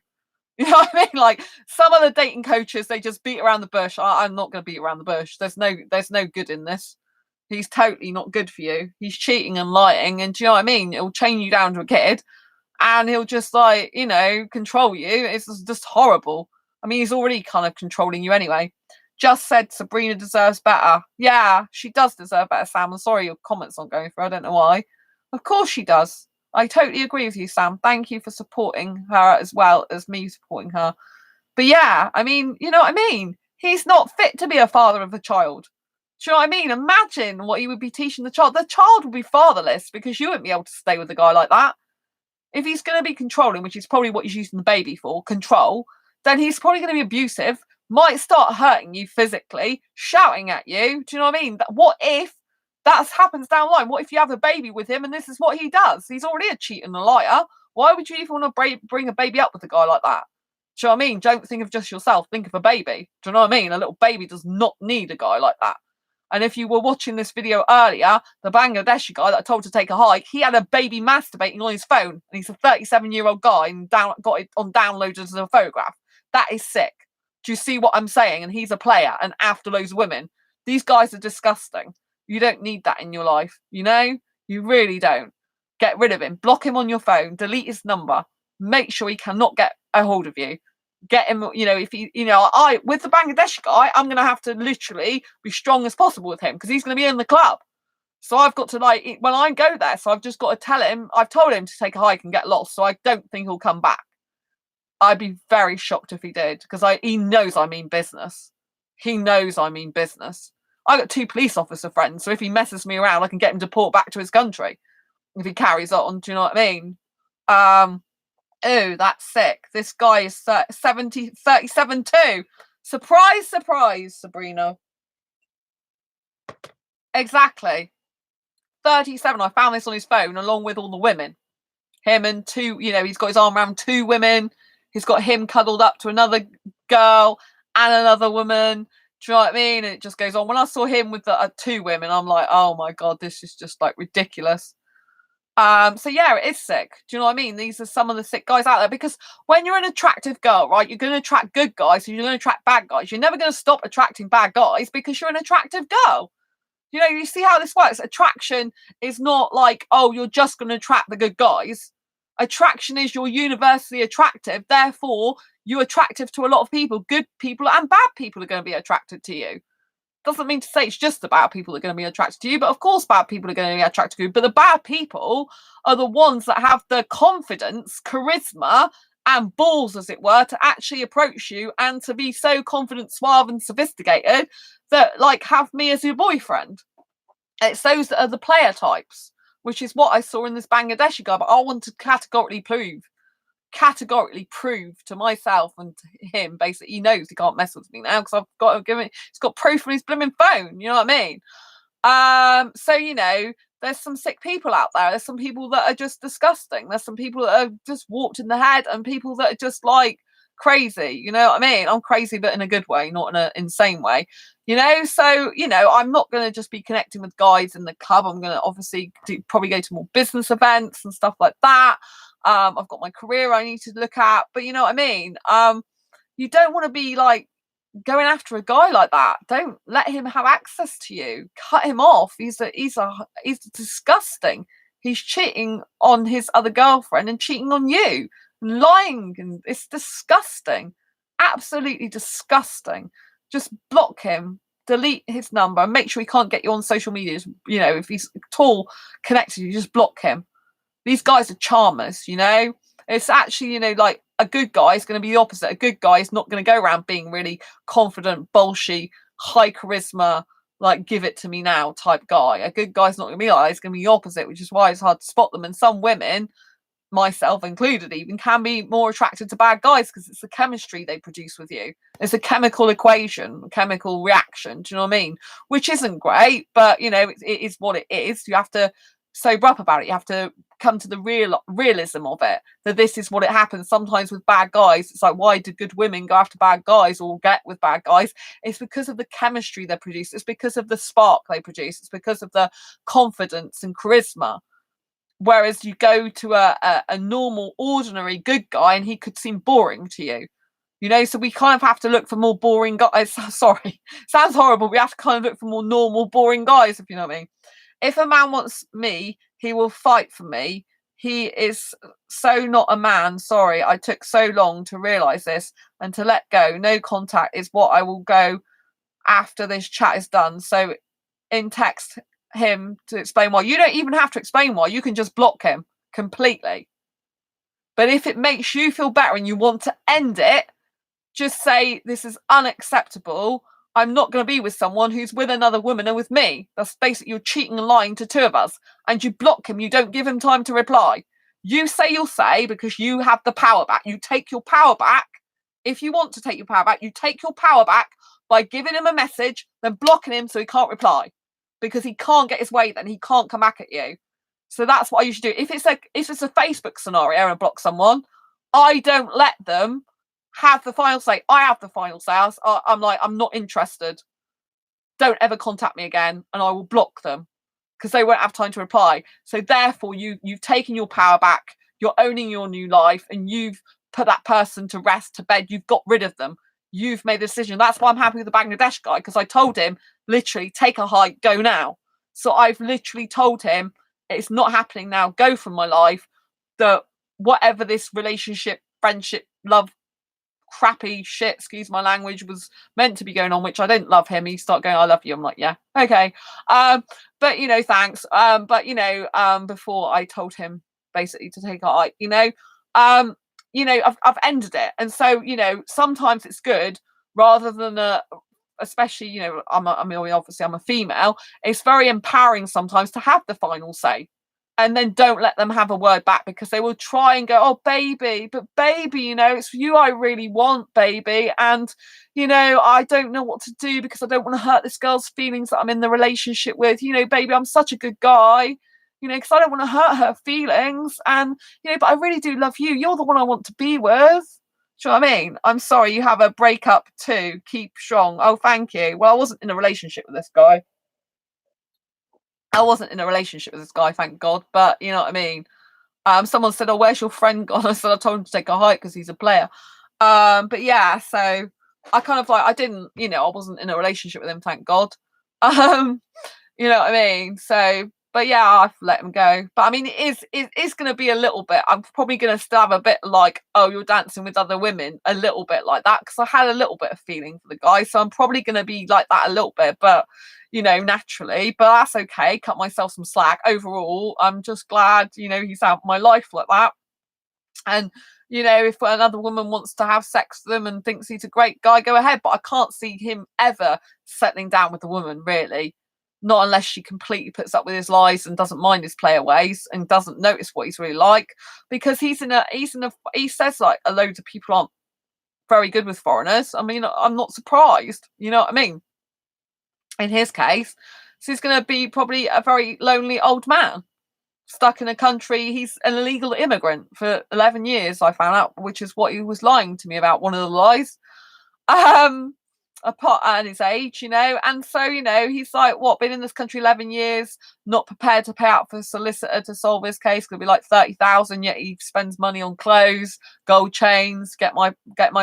You know what I mean? Like some of the dating coaches, they just beat around the bush. I'm not going to beat around the bush. There's no good in this. He's totally not good for you. He's cheating and lying. And do you know what I mean? It'll chain you down to a kid and he'll just like, you know, control you. It's just horrible. I mean, he's already kind of controlling you anyway. Just said Sabrina deserves better. Yeah, she does deserve better, Sam. I'm sorry your comments aren't going through. I don't know why. Of course she does. I totally agree with you, Sam. Thank you for supporting her as well as me supporting her. But yeah, I mean, you know what I mean? He's not fit to be a father of a child. Do you know what I mean? Imagine what he would be teaching the child. The child would be fatherless because you wouldn't be able to stay with a guy like that. If he's going to be controlling, which is probably what he's using the baby for, control, then he's probably going to be abusive, might start hurting you physically, shouting at you. Do you know what I mean? What if that happens down the line? What if you have a baby with him and this is what he does? He's already a cheat and a liar. Why would you even want to bring a baby up with a guy like that? Do you know what I mean? Don't think of just yourself. Think of a baby. Do you know what I mean? A little baby does not need a guy like that. And if you were watching this video earlier, the Bangladeshi guy that I told to take a hike, he had a baby masturbating on his phone. And he's a 37-year-old guy and got it on downloaded as a photograph. That is sick. Do you see what I'm saying? And he's a player and after loads of women. These guys are disgusting. You don't need that in your life. You know? You really don't. Get rid of him. Block him on your phone. Delete his number. Make sure he cannot get a hold of you. Get him, if he, with the Bangladeshi guy, I'm going to have to literally be strong as possible with him because he's going to be in the club. So I've got to, when I go there, so I've just got to tell him, I've told him to take a hike and get lost, so I don't think he'll come back. I'd be very shocked if he did because he knows I mean business. He knows I mean business. I got 2 police officer friends, so if he messes me around, I can get him deported back to his country if he carries on. Do you know what I mean? Oh, that's sick. This guy is 37 too. Surprise, surprise, Sabrina. Exactly. 37. I found this on his phone along with all the women. Him and 2, he's got his arm around 2 women. He's got him cuddled up to another girl and another woman. Do you know what I mean? And it just goes on. When I saw him with the 2 women, I'm like, oh my God, this is just ridiculous. So yeah, it is sick. Do you know what I mean? These are some of the sick guys out there because when you're an attractive girl, right, you're going to attract good guys, so you're going to attract bad guys. You're never going to stop attracting bad guys because you're an attractive girl. You see how this works. Attraction is not like, oh, you're just going to attract the good guys. Attraction is you're universally attractive. Therefore, you're attractive to a lot of people. Good people and bad people are going to be attracted to you. Doesn't mean to say it's just the bad people that are going to be attracted to you, but of course bad people are going to be attracted to you. But the bad people are the ones that have the confidence, charisma, and balls, as it were, to actually approach you and to be so confident, suave, and sophisticated that, have me as your boyfriend. It's those that are the player types, which is what I saw in this Bangladeshi guy. But I want to categorically prove to myself and to him, basically, he knows he can't mess with me now because I've got to give him, he's got proof on his blooming phone, you know what I mean? So, there's some sick people out there. There's some people that are just disgusting. There's some people that are just warped in the head and people that are just crazy, you know what I mean? I'm crazy, but in a good way, not in an insane way, So, I'm not going to just be connecting with guys in the club. I'm going to obviously probably go to more business events and stuff like that. I've got my career I need to look at, but you know what I mean? You don't want to be going after a guy like that. Don't let him have access to you. Cut him off. He's disgusting. He's cheating on his other girlfriend and cheating on you and lying, and it's disgusting. Absolutely disgusting. Just block him. Delete his number and make sure he can't get you on social media. If he's at all connected, you just block him. These guys are charmers, It's actually, a good guy is going to be the opposite. A good guy is not going to go around being really confident, bolshy, high charisma, give it to me now type guy. A good guy's not going to be like that. It's going to be the opposite, which is why it's hard to spot them. And some women, myself included even, can be more attracted to bad guys because it's the chemistry they produce with you. It's a chemical equation, chemical reaction. Do you know what I mean? Which isn't great, but, it is what it is. You have to sober up about it. You have to come to the realism of it, that this is what it happens sometimes with bad guys. It's why do good women go after bad guys or get with bad guys? It's because of the chemistry they produce. It's because of the spark they produce. It's because of the confidence and charisma. Whereas you go to a normal, ordinary good guy and he could seem boring to you. So we kind of have to look for more boring guys. Sorry, sounds horrible. We have to kind of look for more normal, boring guys, if you know what I mean. If a man wants me, he will fight for me. He is so not a man. Sorry, I took so long to realise this and to let go. No contact is what I will go after this chat is done. So in text him to explain why. You don't even have to explain why. You can just block him completely. But if it makes you feel better and you want to end it, just say, this is unacceptable. I'm not going to be with someone who's with another woman and with me. That's basically, you're cheating and lying to 2 of us. And you block him. You don't give him time to reply. You say you'll say because you have the power back. You take your power back If you want to take your power back, you take your power back by giving him a message, then blocking him so he can't reply, because he can't get his way, then he can't come back at you. So that's what I usually do. If it's a Facebook scenario and I block someone, I don't let them have the final say. I have the final say. I'm like, I'm not interested. Don't ever contact me again, and I will block them because they won't have time to reply. So therefore, you've taken your power back. You're owning your new life, and you've put that person to rest, to bed. You've got rid of them. You've made the decision. That's why I'm happy with the Bangladesh guy, because I told him, literally, take a hike, go now. So I've literally told him, it's not happening now. Go from my life. That whatever this relationship, friendship, love, crappy shit, excuse my language, was meant to be going on, which I didn't love him. He started going, I love you. I'm like, yeah, okay. But thanks. But before I told him basically to take a hike, I've ended it. And so, sometimes it's good rather than especially, obviously I'm a female. It's very empowering sometimes to have the final say. And then don't let them have a word back, because they will try and go, oh, baby, but baby, it's you I really want, baby. And, I don't know what to do because I don't want to hurt this girl's feelings that I'm in the relationship with. Baby, I'm such a good guy, because I don't want to hurt her feelings. And, but I really do love you. You're the one I want to be with. Do you know what I mean? I'm sorry, you have a breakup too. Keep strong. Oh, thank you. Well, I wasn't in a relationship with this guy. I wasn't in a relationship with this guy, thank God. But you know what I mean? Someone said, oh, where's your friend gone? I said, I told him to take a hike because he's a player. But yeah, so I kind of I didn't, I wasn't in a relationship with him, thank God. You know what I mean? So, but yeah, I've let him go. But I mean, it is going to be a little bit, I'm probably going to still have a bit like, oh, you're dancing with other women, a little bit like that, because I had a little bit of feeling for the guy. So I'm probably going to be like that a little bit, but naturally, but that's okay. Cut myself some slack. Overall, I'm just glad, he's out of my life like that. And, if another woman wants to have sex with him and thinks he's a great guy, go ahead. But I can't see him ever settling down with a woman, really. Not unless she completely puts up with his lies and doesn't mind his player ways and doesn't notice what he's really like. Because he says like a load of people aren't very good with foreigners. I mean, I'm not surprised. You know what I mean? In his case, so he's going to be probably a very lonely old man stuck in a country. He's an illegal immigrant for 11 years, I found out, which is what he was lying to me about, one of the lies. Apart and his age, and so, he's like, what, been in this country 11 years, not prepared to pay out for a solicitor to solve his case, could be like 30,000, yet he spends money on clothes, gold chains, get my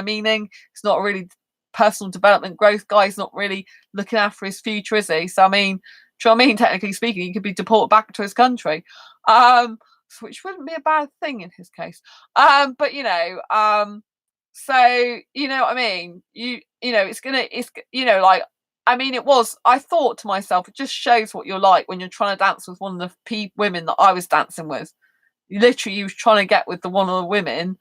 meaning. It's not really personal development growth guy. He's not really looking after his future, is he? So I mean, do you know what I mean? Technically speaking, he could be deported back to his country, which wouldn't be a bad thing in his case. But so you know what I mean. I thought to myself, it just shows what you're like when you're trying to dance with one of the women that I was dancing with. Literally, he was trying to get with one of the women.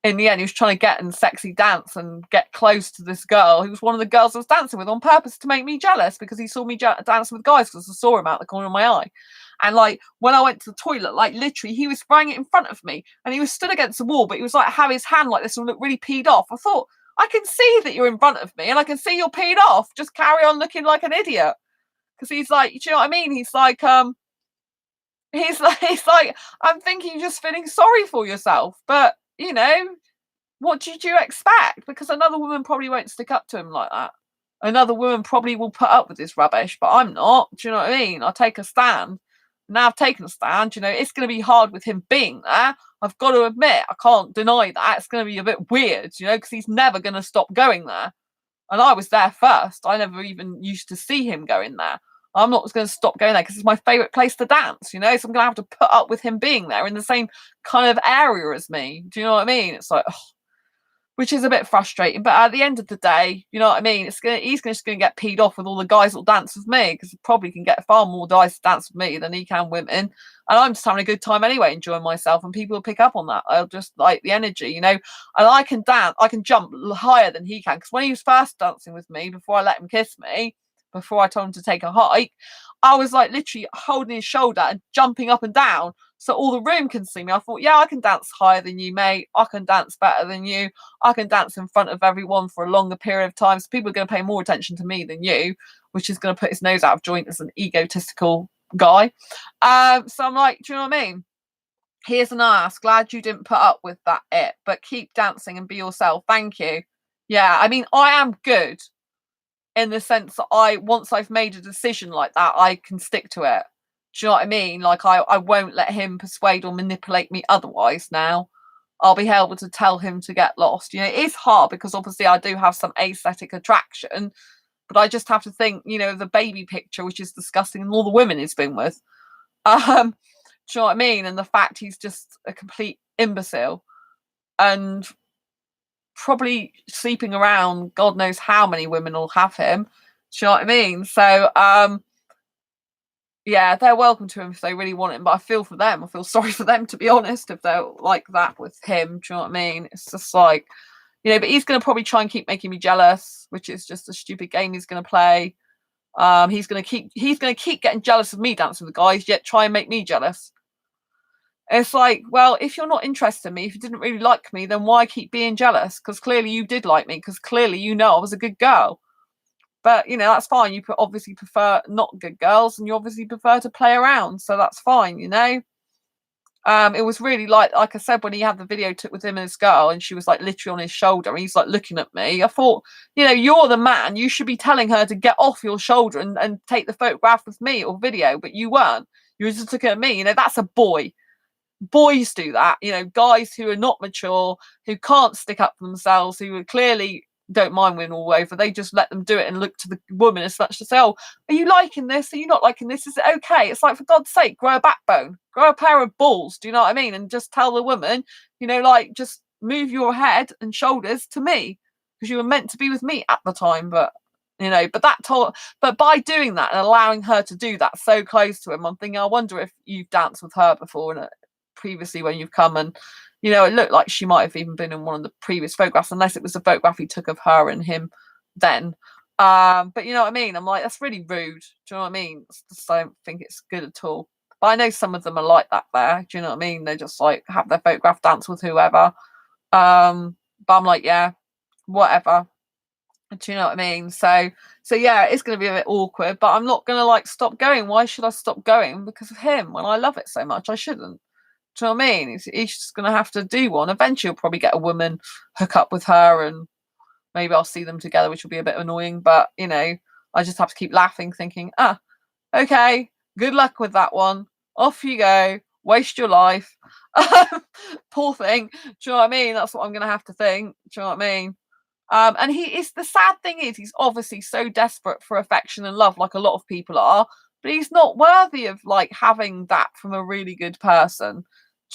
In the end, he was trying to get in sexy dance and get close to this girl who was one of the girls I was dancing with on purpose to make me jealous, because he saw me dancing with guys, because I saw him out the corner of my eye. And like when I went to the toilet, like literally he was spraying it in front of me and he was stood against the wall, but he was like have his hand like this and look really peed off. I thought, I can see that you're in front of me and I can see you're peed off. Just carry on looking like an idiot. Because he's like, do you know what I mean? He's like, I'm thinking you're just feeling sorry for yourself. But what did you expect? Because another woman probably won't stick up to him like that. Another woman probably will put up with this rubbish, but I'm not. Do you know what I mean? I'll take a stand. Now I've taken a stand, it's going to be hard with him being there. I've got to admit, I can't deny that. It's going to be a bit weird, because he's never going to stop going there. And I was there first. I never even used to see him going there. I'm not going to stop going there because it's my favourite place to dance, so I'm going to have to put up with him being there in the same kind of area as me. Do you know what I mean? It's like, which is a bit frustrating. But at the end of the day, you know what I mean? He's just going to get peed off with all the guys that'll dance with me, because he probably can get far more guys to dance with me than he can women. And I'm just having a good time anyway, enjoying myself, and people will pick up on that. I'll just like the energy, and I can dance, I can jump higher than he can. Because when he was first dancing with me, before I let him kiss me, before I told him to take a hike, I was like literally holding his shoulder and jumping up and down so all the room can see me. I thought, yeah, I can dance higher than you, mate. I can dance better than you. I can dance in front of everyone for a longer period of time. So people are going to pay more attention to me than you, which is going to put his nose out of joint as an egotistical guy. So I'm like, do you know what I mean? Here's an ass. Glad you didn't put up with that but keep dancing and be yourself. Thank you. Yeah, I mean, I am good in the sense that once I've made a decision like that, I can stick to it. Do you know what I mean? Like I won't let him persuade or manipulate me otherwise now. I'll be able to tell him to get lost. You know, it is hard because obviously I do have some aesthetic attraction, but I just have to think, you know, the baby picture, which is disgusting, and all the women he's been with. Do you know what I mean? And the fact he's just a complete imbecile and probably sleeping around God knows how many women will have him. Do you know what I mean? So yeah, they're welcome to him if they really want him, but I feel for them. I feel sorry for them, to be honest, if they're like that with him. Do you know what I mean? It's just like, you know, but he's going to probably try and keep making me jealous, which is just a stupid game he's going to play. He's going to keep getting jealous of me dancing with the guys, yet try and make me jealous. It's like, well, if you're not interested in me, if you didn't really like me, then why keep being jealous? Because clearly you did like me, because clearly you know I was a good girl. But, you know, that's fine. You obviously prefer not good girls, and you obviously prefer to play around. So that's fine, you know? It was really like I said, when he had the video took with him and his girl, and she was like literally on his shoulder, and he's like looking at me. I thought, you know, you're the man. You should be telling her to get off your shoulder and take the photograph with me or video, but you weren't. You were just looking at me. You know, that's a boy. Boys do that, you know, guys who are not mature, who can't stick up for themselves, who clearly don't mind women all over, they just let them do it and look to the woman as such to say, oh, are you liking this? Are you not liking this? Is it okay? It's like, for God's sake, grow a backbone, grow a pair of balls, do you know what I mean? And just tell the woman, you know, like, just move your head and shoulders to me, because you were meant to be with me at the time. But you know, but by doing that and allowing her to do that so close to him, I'm thinking, I wonder if you've danced with her before and previously when you've come, and you know, it looked like she might have even been in one of the previous photographs, unless it was a photograph he took of her and him then. But you know what I mean? I'm like, that's really rude. Do you know what I mean? I don't think it's good at all. But I know some of them are like that there. Do you know what I mean? They just like have their photograph, dance with whoever. But I'm like, yeah, whatever. Do you know what I mean? So yeah, it's going to be a bit awkward, but I'm not going to like stop going. Why should I stop going because of him when I love it so much? I shouldn't. Do you know what I mean? He's just going to have to do one. Eventually, he'll probably get a woman, hook up with her, and maybe I'll see them together, which will be a bit annoying. But, you know, I just have to keep laughing, thinking, okay, good luck with that one. Off you go. Waste your life. Poor thing. Do you know what I mean? That's what I'm going to have to think. Do you know what I mean? And the sad thing is, he's obviously so desperate for affection and love, like a lot of people are, but he's not worthy of like having that from a really good person.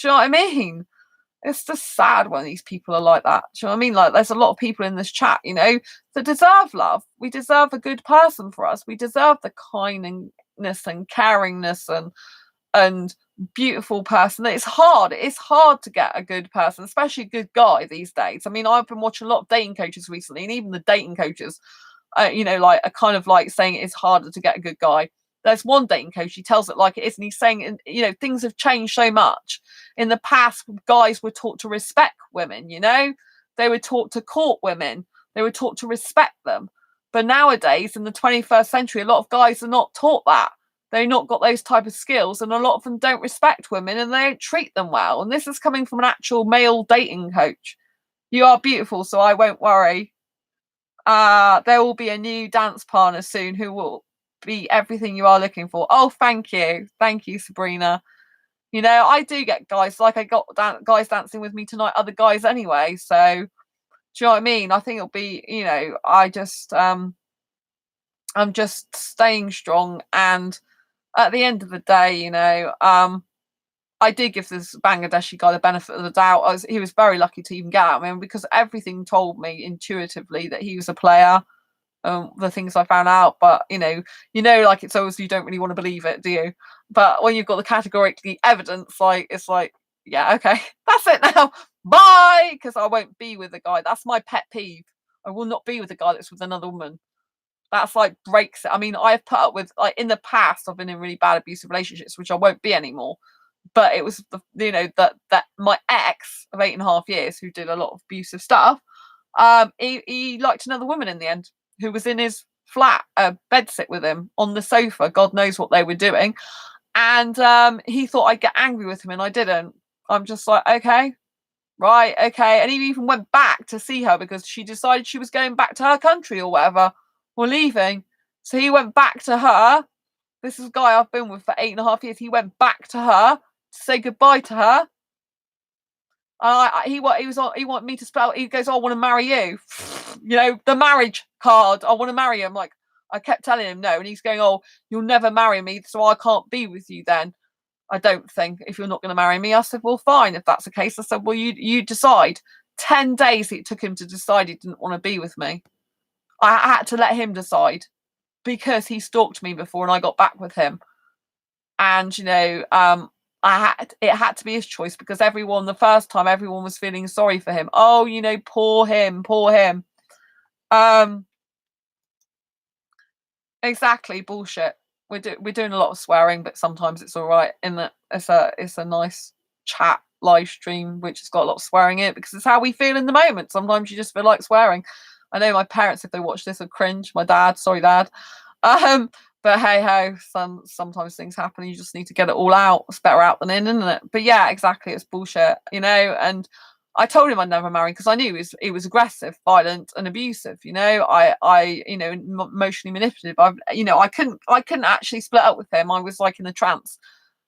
Do you know what I mean? It's just sad when these people are like that. Do you know what I mean? Like, there's a lot of people in this chat, you know, that deserve love. We deserve a good person for us. We deserve the kindness and caringness and beautiful person. It's hard. It's hard to get a good person, especially a good guy these days. I mean, I've been watching a lot of dating coaches recently, and even the dating coaches, you know, like are kind of like saying it's harder to get a good guy. There's one dating coach, he tells it like it is, and he's saying, you know, things have changed so much. In the past, guys were taught to respect women, you know, they were taught to court women, they were taught to respect them. But nowadays, in the 21st century, a lot of guys are not taught that. They've not got those type of skills, and a lot of them don't respect women and they don't treat them well. And this is coming from an actual male dating coach. You are beautiful, so I won't worry. There will be a new dance partner soon who will be everything you are looking for. Oh, thank you, Sabrina. You know, I do get guys, like I got guys dancing with me tonight, other guys anyway. So do you know what I mean? I think it'll be, you know, I'm just staying strong, and at the end of the day, you know, I did give this Bangladeshi guy the benefit of the doubt. He was very lucky to even get at me, because everything told me intuitively that he was a player. The things I found out, but you know, like it's always, you don't really want to believe it, do you? But when you've got the categorically evidence, like it's like, yeah, okay, that's it now. Bye, because I won't be with the guy. That's my pet peeve. I will not be with a guy that's with another woman. That's like breaks it. I mean, I've put up with, like, in the past, I've been in really bad abusive relationships, which I won't be anymore. But it was that my ex of 8.5 years, who did a lot of abusive stuff, he liked another woman in the end, who was in his flat, bed sit with him on the sofa. God knows what they were doing. And he thought I'd get angry with him, and I didn't. I'm just like, okay, right, okay. And he even went back to see her because she decided she was going back to her country or whatever, or leaving. So he went back to her. This is a guy I've been with for 8.5 years. He went back to her to say goodbye to her. He wanted me to spell. He goes, oh, I want to marry you. You know, the marriage card. I want to marry you. I'm like, I kept telling him no, and he's going, oh, you'll never marry me, so I can't be with you then. I don't think, if you're not going to marry me. I said, well, fine, if that's the case. I said, well, you decide. 10 days it took him to decide he didn't want to be with me. I had to let him decide because he stalked me before and I got back with him. And, you know, it had to be his choice because the first time, everyone was feeling sorry for him. Oh, you know, poor him. Exactly, bullshit. We're doing a lot of swearing, but sometimes it's all right. In that it's a nice chat live stream which has got a lot of swearing in it because it's how we feel in the moment. Sometimes you just feel like swearing. I know my parents, if they watch this, would cringe. My dad, sorry, Dad. But hey ho, sometimes things happen. You just need to get it all out. It's better out than in, isn't it? But yeah, exactly. It's bullshit, you know. And I told him I'd never marry because I knew he was aggressive, violent, and abusive. You know, I you know, emotionally manipulative. I couldn't actually split up with him. I was like in a trance,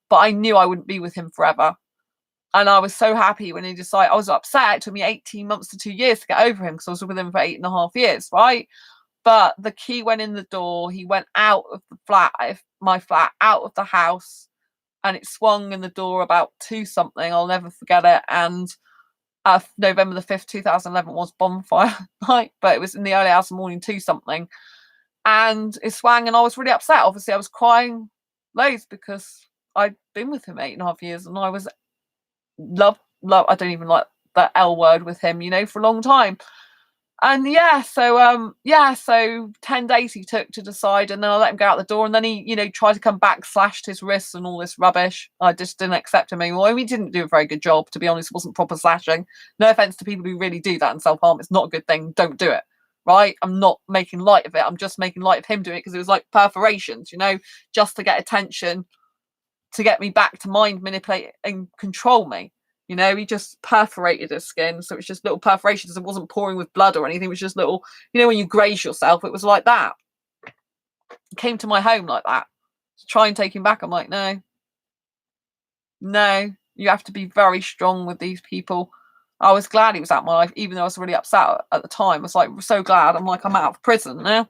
but I knew I wouldn't be with him forever. And I was so happy when he decided. I was upset. It took me 18 months to 2 years to get over him because I was with him for 8.5 years, right? But the key went in the door. He went out of the flat, my flat, out of the house, and it swung in the door about 2 something. I'll never forget it. And November the 5th, 2011 was bonfire night, but it was in the early hours of the morning, 2 something. And it swang, and I was really upset. Obviously, I was crying loads because I'd been with him 8.5 years, and I was love. I don't even like that L word with him, you know, for a long time. And so 10 days he took to decide, and then I let him go out the door, and then he, you know, tried to come back, slashed his wrists and all this rubbish. I just didn't accept him anymore. I mean, he didn't do a very good job, to be honest. It wasn't proper slashing. No offense to people who really do that in self-harm. It's not a good thing. Don't do it. Right? I'm not making light of it. I'm just making light of him doing it because it was like perforations, you know, just to get attention, to get me back to mind manipulate and control me. You know, he just perforated his skin. So it was just little perforations. It wasn't pouring with blood or anything. It was just little, you know, when you graze yourself, it was like that. He came to my home like that. To try and take him back, I'm like, no, you have to be very strong with these people. I was glad he was out of my life, even though I was really upset at the time. I was like, so glad. I'm like, I'm out of prison now.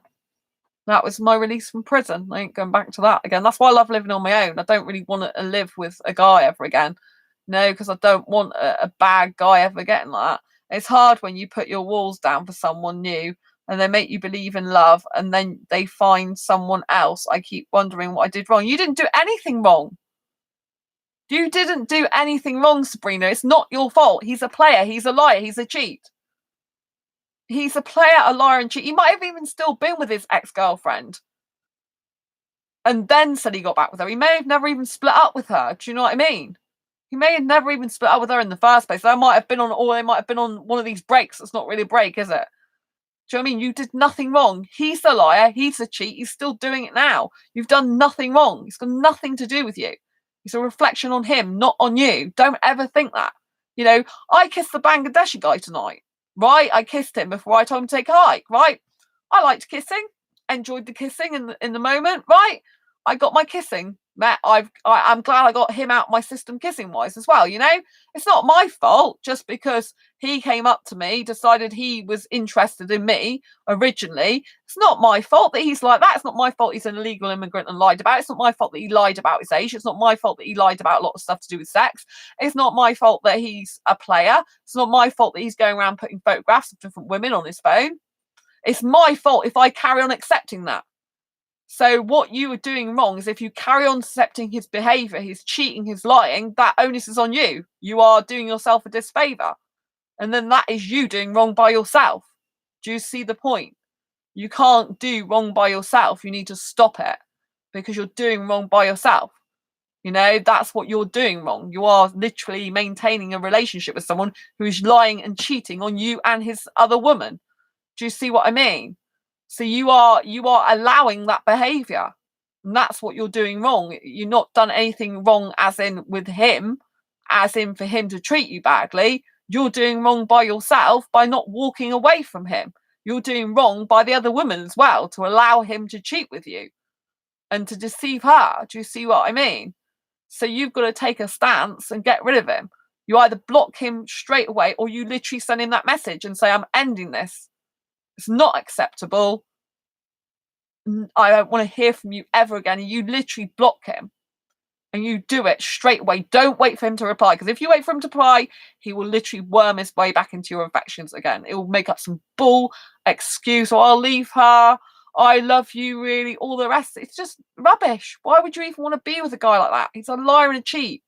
That was my release from prison. I ain't going back to that again. That's why I love living on my own. I don't really want to live with a guy ever again. No, because I don't want a bad guy ever getting like that. It's hard when you put your walls down for someone new and they make you believe in love and then they find someone else. I keep wondering what I did wrong. You didn't do anything wrong. You didn't do anything wrong, Sabrina. It's not your fault. He's a player. He's a liar. He's a cheat. He's a player, a liar, and cheat. He might have even still been with his ex-girlfriend and then said he got back with her. He may have never even split up with her. Do you know what I mean? He may have never even split up with her in the first place. They might have been on one of these breaks. It's not really a break, is it? Do you know what I mean? You did nothing wrong. He's the liar. He's the cheat. He's still doing it now. You've done nothing wrong. It's got nothing to do with you. It's a reflection on him, not on you. Don't ever think that. You know, I kissed the Bangladeshi guy tonight, right? I kissed him before I told him to take a hike, right? I liked kissing, enjoyed the kissing in the moment, right? I got my kissing. Matt, I'm glad I got him out my system kissing wise as well. You know, it's not my fault just because he came up to me, decided he was interested in me originally. It's not my fault that he's like that. It's not my fault he's an illegal immigrant and lied about it. It's not my fault that he lied about his age. It's not my fault that he lied about a lot of stuff to do with sex. It's not my fault that he's a player. It's not my fault that he's going around putting photographs of different women on his phone. It's my fault if I carry on accepting that. So what you are doing wrong is if you carry on accepting his behaviour, his cheating, his lying, that onus is on you. You are doing yourself a disfavour. And then that is you doing wrong by yourself. Do you see the point? You can't do wrong by yourself. You need to stop it because you're doing wrong by yourself. You know, that's what you're doing wrong. You are literally maintaining a relationship with someone who is lying and cheating on you and his other woman. Do you see what I mean? So you are allowing that behavior, and that's what you're doing wrong. You've not done anything wrong as in with him, as in for him to treat you badly. You're doing wrong by yourself by not walking away from him. You're doing wrong by the other woman as well, to allow him to cheat with you and to deceive her. Do you see what I mean? So you've got to take a stance and get rid of him. You either block him straight away, or you literally send him that message and say, I'm ending this. It's not acceptable. I don't want to hear from you ever again. And you literally block him, and you do it straight away. Don't wait for him to reply, because if you wait for him to reply, he will literally worm his way back into your affections again. It will make up some bull excuse, or I'll leave her, I love you, really, all the rest. It's just rubbish. Why would you even want to be with a guy like that? He's a liar and a cheat.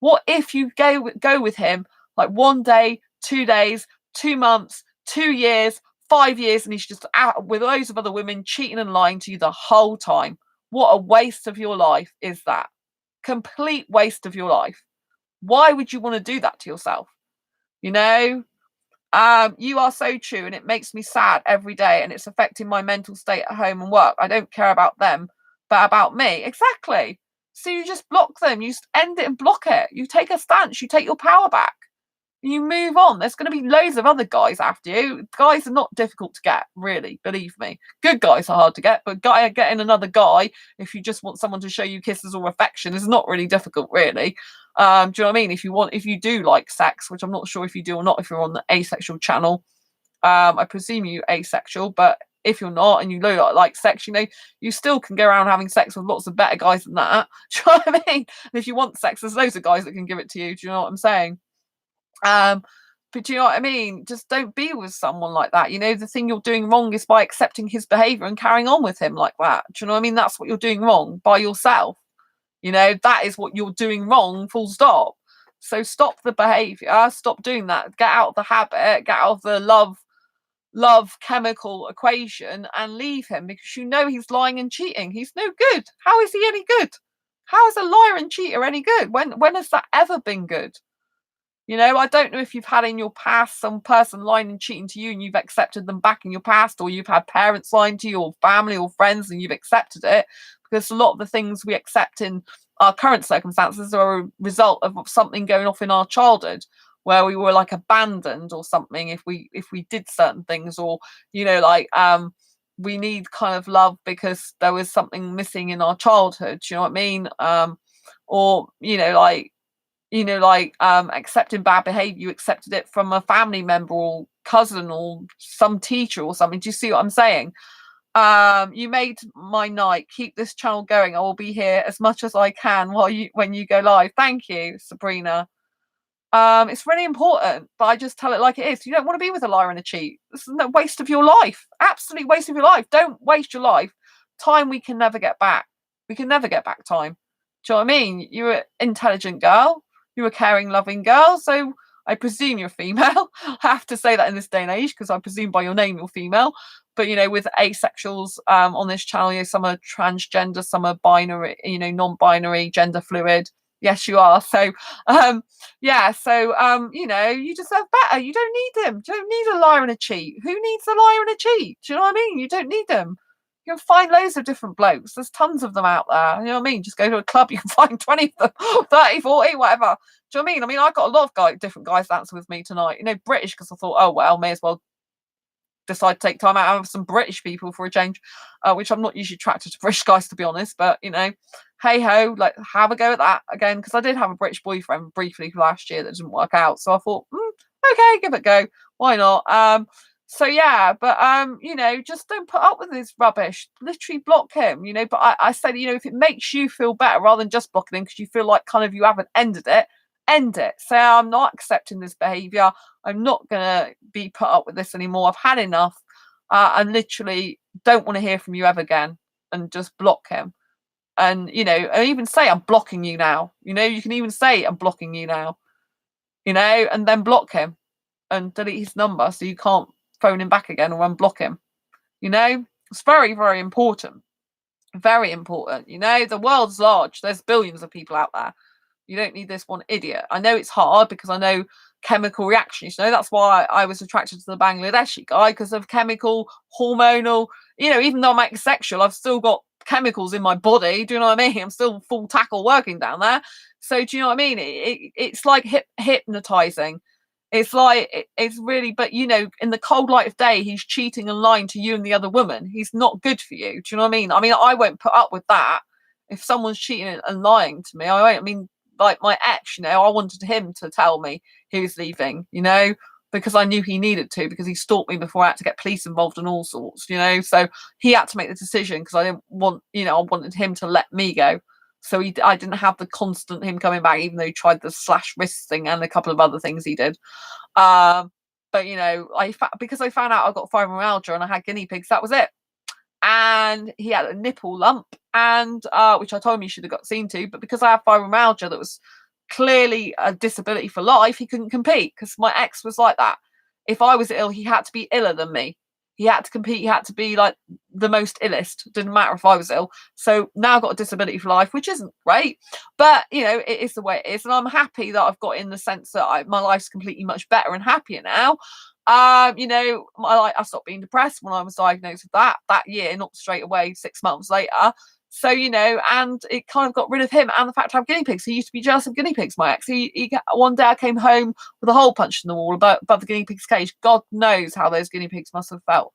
What if you go with him like 1 day, 2 days, 2 months, 2 years, 5 years, and he's just out with loads of other women cheating and lying to you the whole time? What a waste of your life is that. Complete waste of your life. Why would you want to do that to yourself? You know, you are so true, and it makes me sad every day, and it's affecting my mental state at home and work. I don't care about them, but about me. Exactly. So you just block them. You end it and block it. You take a stance. You take your power back. You move on. There's going to be loads of other guys after you. Guys are not difficult to get, really, believe me. Good guys are hard to get, but getting another guy, if you just want someone to show you kisses or affection, is not really difficult, really. Do you know what I mean? If you do like sex, which I'm not sure if you do or not, if you're on the asexual channel, I presume you're asexual, but if you're not and you like sex, you know, you still can go around having sex with lots of better guys than that. Do you know what I mean? And if you want sex, there's loads of guys that can give it to you. Do you know what I'm saying? But do you know what I mean? Just don't be with someone like that. You know, the thing you're doing wrong is by accepting his behavior and carrying on with him like that. Do you know what I mean? That's what you're doing wrong by yourself. You know, that is what you're doing wrong, full stop. So stop the behavior, stop doing that, get out of the habit, get out of the love chemical equation, and leave him, because you know he's lying and cheating. He's no good. How is he any good? How is a liar and cheater any good? When has that ever been good? You know, I don't know if you've had in your past some person lying and cheating to you and you've accepted them back in your past, or you've had parents lying to you, or family or friends, and you've accepted it, because a lot of the things we accept in our current circumstances are a result of something going off in our childhood, where we were like abandoned or something if we did certain things, or, you know, like we need kind of love because there was something missing in our childhood. Do you know what I mean? Or, accepting bad behavior, you accepted it from a family member or cousin or some teacher or something. Do you see what I'm saying? You made my night. Keep this channel going. I will be here as much as I can when you go live. Thank you, Sabrina. It's really important, but I just tell it like it is. You don't want to be with a liar and a cheat. This is a waste of your life. Absolute waste of your life. Don't waste your life. Time we can never get back. We can never get back time. Do you know what I mean? You're an intelligent girl. You're a caring, loving girl. So I presume you're female. I have to say that in this day and age, because I presume by your name you're female. But, you know, with asexuals on this channel, you know, some are transgender, some are binary, you know, non-binary, gender fluid. Yes, you are. So, you know, you deserve better. You don't need them. You don't need a liar and a cheat. Who needs a liar and a cheat? Do you know what I mean? You don't need them. You can find loads of different blokes. There's tons of them out there. You know what I mean? Just go to a club, you can find 20 of them, 30, 40, whatever. Do you know what I mean? I mean, I got a lot of different guys dancing with me tonight. You know, British, because I thought, oh, well, may as well decide to take time out of some British people for a change, which I'm not usually attracted to British guys, to be honest. But, you know, hey ho, like, have a go at that again, because I did have a British boyfriend briefly last year that didn't work out. So I thought, okay, give it a go. Why not? So yeah, but you know, just don't put up with this rubbish. Literally block him, you know. But I said, you know, if it makes you feel better rather than just blocking him because you feel like kind of you haven't ended it, end it. Say, I'm not accepting this behaviour. I'm not gonna be put up with this anymore. I've had enough. And literally don't want to hear from you ever again, and just block him. And, you know, and even say, I'm blocking you now. You know, you can even say, I'm blocking you now, you know, and then block him and delete his number so you can't phone him back again or unblock him. You know, it's very, very important. Very important. You know, the world's large. There's billions of people out there. You don't need this one idiot. I know it's hard because I know chemical reactions. You know, that's why I was attracted to the Bangladeshi guy, because of chemical, hormonal. You know, even though I'm asexual, I've still got chemicals in my body. Do you know what I mean? I'm still full tackle working down there. So do you know what I mean? It's like hypnotizing. It's like it's really, but you know, in the cold light of day, he's cheating and lying to you and the other woman. He's not good for you. Do you know what I mean? I mean, I won't put up with that. If someone's cheating and lying to me, I won't. I mean, like my ex, you know, I wanted him to tell me he was leaving, you know, because I knew he needed to, because he stalked me before I had to get police involved and all sorts, you know. So he had to make the decision because I didn't want, you know, I wanted him to let me go. So I didn't have the constant him coming back, even though he tried the slash wrist thing and a couple of other things he did. But you know, because I found out I got fibromyalgia and I had guinea pigs, that was it. And he had a nipple lump, and which I told him he should have got seen to, but because I have fibromyalgia that was clearly a disability for life, he couldn't compete, because my ex was like that. If I was ill, he had to be iller than me. He had to compete. He had to be like the most illest. Didn't matter if I was ill. So now I've got a disability for life, which isn't great, but you know, it is the way it is, and I'm happy that I've got, in the sense that my life's completely much better and happier now. You know, I stopped being depressed when I was diagnosed with that year, not straight away, 6 months later. So, you know, and it kind of got rid of him and the fact I have guinea pigs. He used to be jealous of guinea pigs, my ex. One day I came home with a hole punched in the wall above the guinea pig's cage. God knows how those guinea pigs must have felt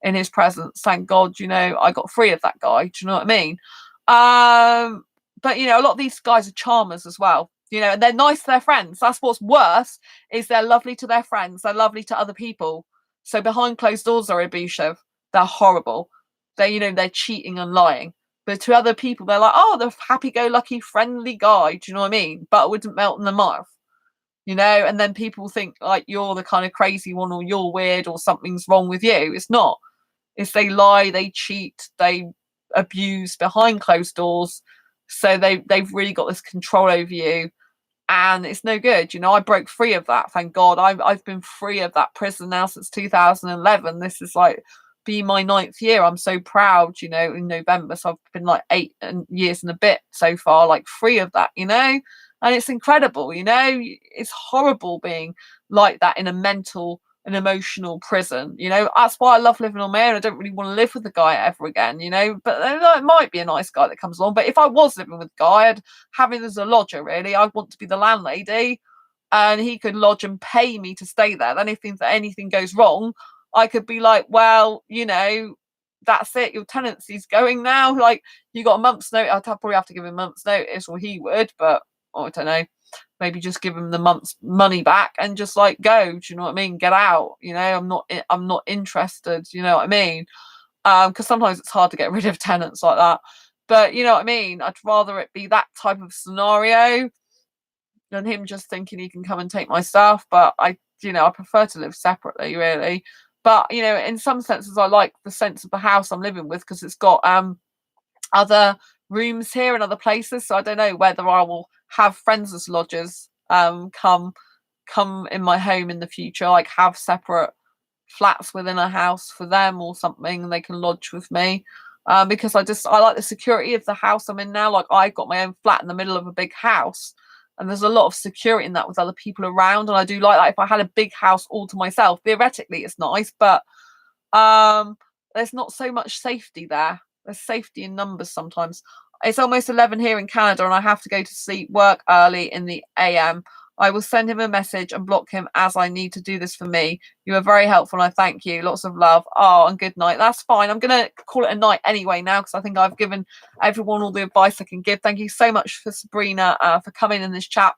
in his presence. Thank God, you know, I got free of that guy. Do you know what I mean? But, you know, a lot of these guys are charmers as well. You know, and they're nice to their friends. That's what's worse, is they're lovely to their friends. They're lovely to other people. So behind closed doors, they're abusive. They're horrible. You know, they're cheating and lying. But to other people, they're like, oh, the happy-go-lucky, friendly guy. Do you know what I mean? But wouldn't melt in the mouth. You know, and then people think like you're the kind of crazy one, or you're weird, or something's wrong with you. It's not. It's they lie, they cheat, they abuse behind closed doors. So they've really got this control over you. And it's no good. You know, I broke free of that, thank God. I've been free of that prison now since 2011. This is like be my 9th year. I'm so proud, you know, in November. So I've been like 8 years and a bit so far, like free of that, you know. And it's incredible, you know. It's horrible being like that in a mental and emotional prison, you know. That's why I love living on my own. I don't really want to live with a guy ever again, you know. But it might be a nice guy that comes along. But if I was living with a guy, I'd have him as a lodger, really. I'd want to be the landlady, and he could lodge and pay me to stay there. Then if anything goes wrong, I could be like, well, you know, that's it, your tenancy's going now. Like, you got a month's notice. I'd probably have to give him a month's notice, or he would, but I don't know. Maybe just give him the month's money back and just like go. Do you know what I mean? Get out. You know, I'm not interested. You know what I mean? Because sometimes it's hard to get rid of tenants like that. But you know what I mean? I'd rather it be that type of scenario than him just thinking he can come and take my stuff. But I prefer to live separately, really. But you know, in some senses, I like the sense of the house I'm living with, because it's got other rooms here and other places. So I don't know whether I will have friends as lodgers come in my home in the future, like have separate flats within a house for them or something, and they can lodge with me. Because I like the security of the house I'm in now. Like, I've got my own flat in the middle of a big house, and there's a lot of security in that with other people around, and I do like that. If I had a big house all to myself, theoretically it's nice, but there's not so much safety there. There's safety in numbers sometimes. It's almost 11 here in Canada, and I have to go to sleep, work early in the AM. I will send him a message and block him, as I need to do this for me. You are very helpful, and I thank you. Lots of love. Oh, and good night. That's fine. I'm going to call it a night anyway now, because I think I've given everyone all the advice I can give. Thank you so much for Sabrina for coming in this chat.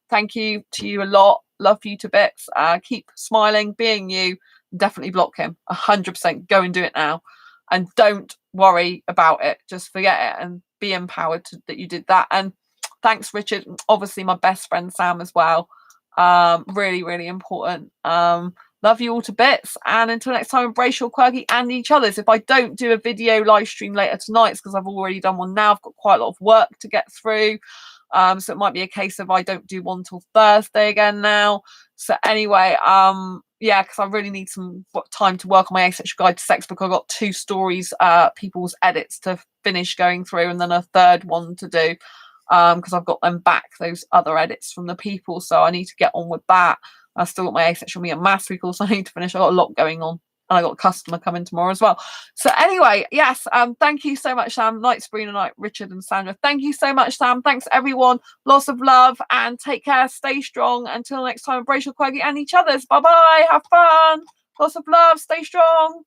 Thank you to you a lot. Love you to bits. Keep smiling, being you. Definitely block him. 100%. Go and do it now. And don't worry about it. Just forget it and be empowered that you did that. And thanks, Richard. Obviously, my best friend Sam as well. Really, really important. Love you all to bits. And until next time, embrace your quirky and each other's. If I don't do a video live stream later tonight, it's because I've already done one now. I've got quite a lot of work to get through. So it might be a case of I don't do one till Thursday again now. So anyway, yeah, because I really need some time to work on my Asexual Guide to Sex book. I've got 2 stories, people's edits to finish going through, and then a 3rd one to do, because I've got them back, those other edits from the people. So I need to get on with that. I still got my Asexual Me and Mastery course I need to finish. I've got a lot going on. And I got a customer coming tomorrow as well. So anyway, yes, thank you so much, Sam. Night, Sabrina, night, Richard and Sandra. Thank you so much, Sam. Thanks, everyone. Lots of love and take care. Stay strong. Until next time, embrace your quaggy and each other's. Bye-bye. Have fun. Lots of love. Stay strong.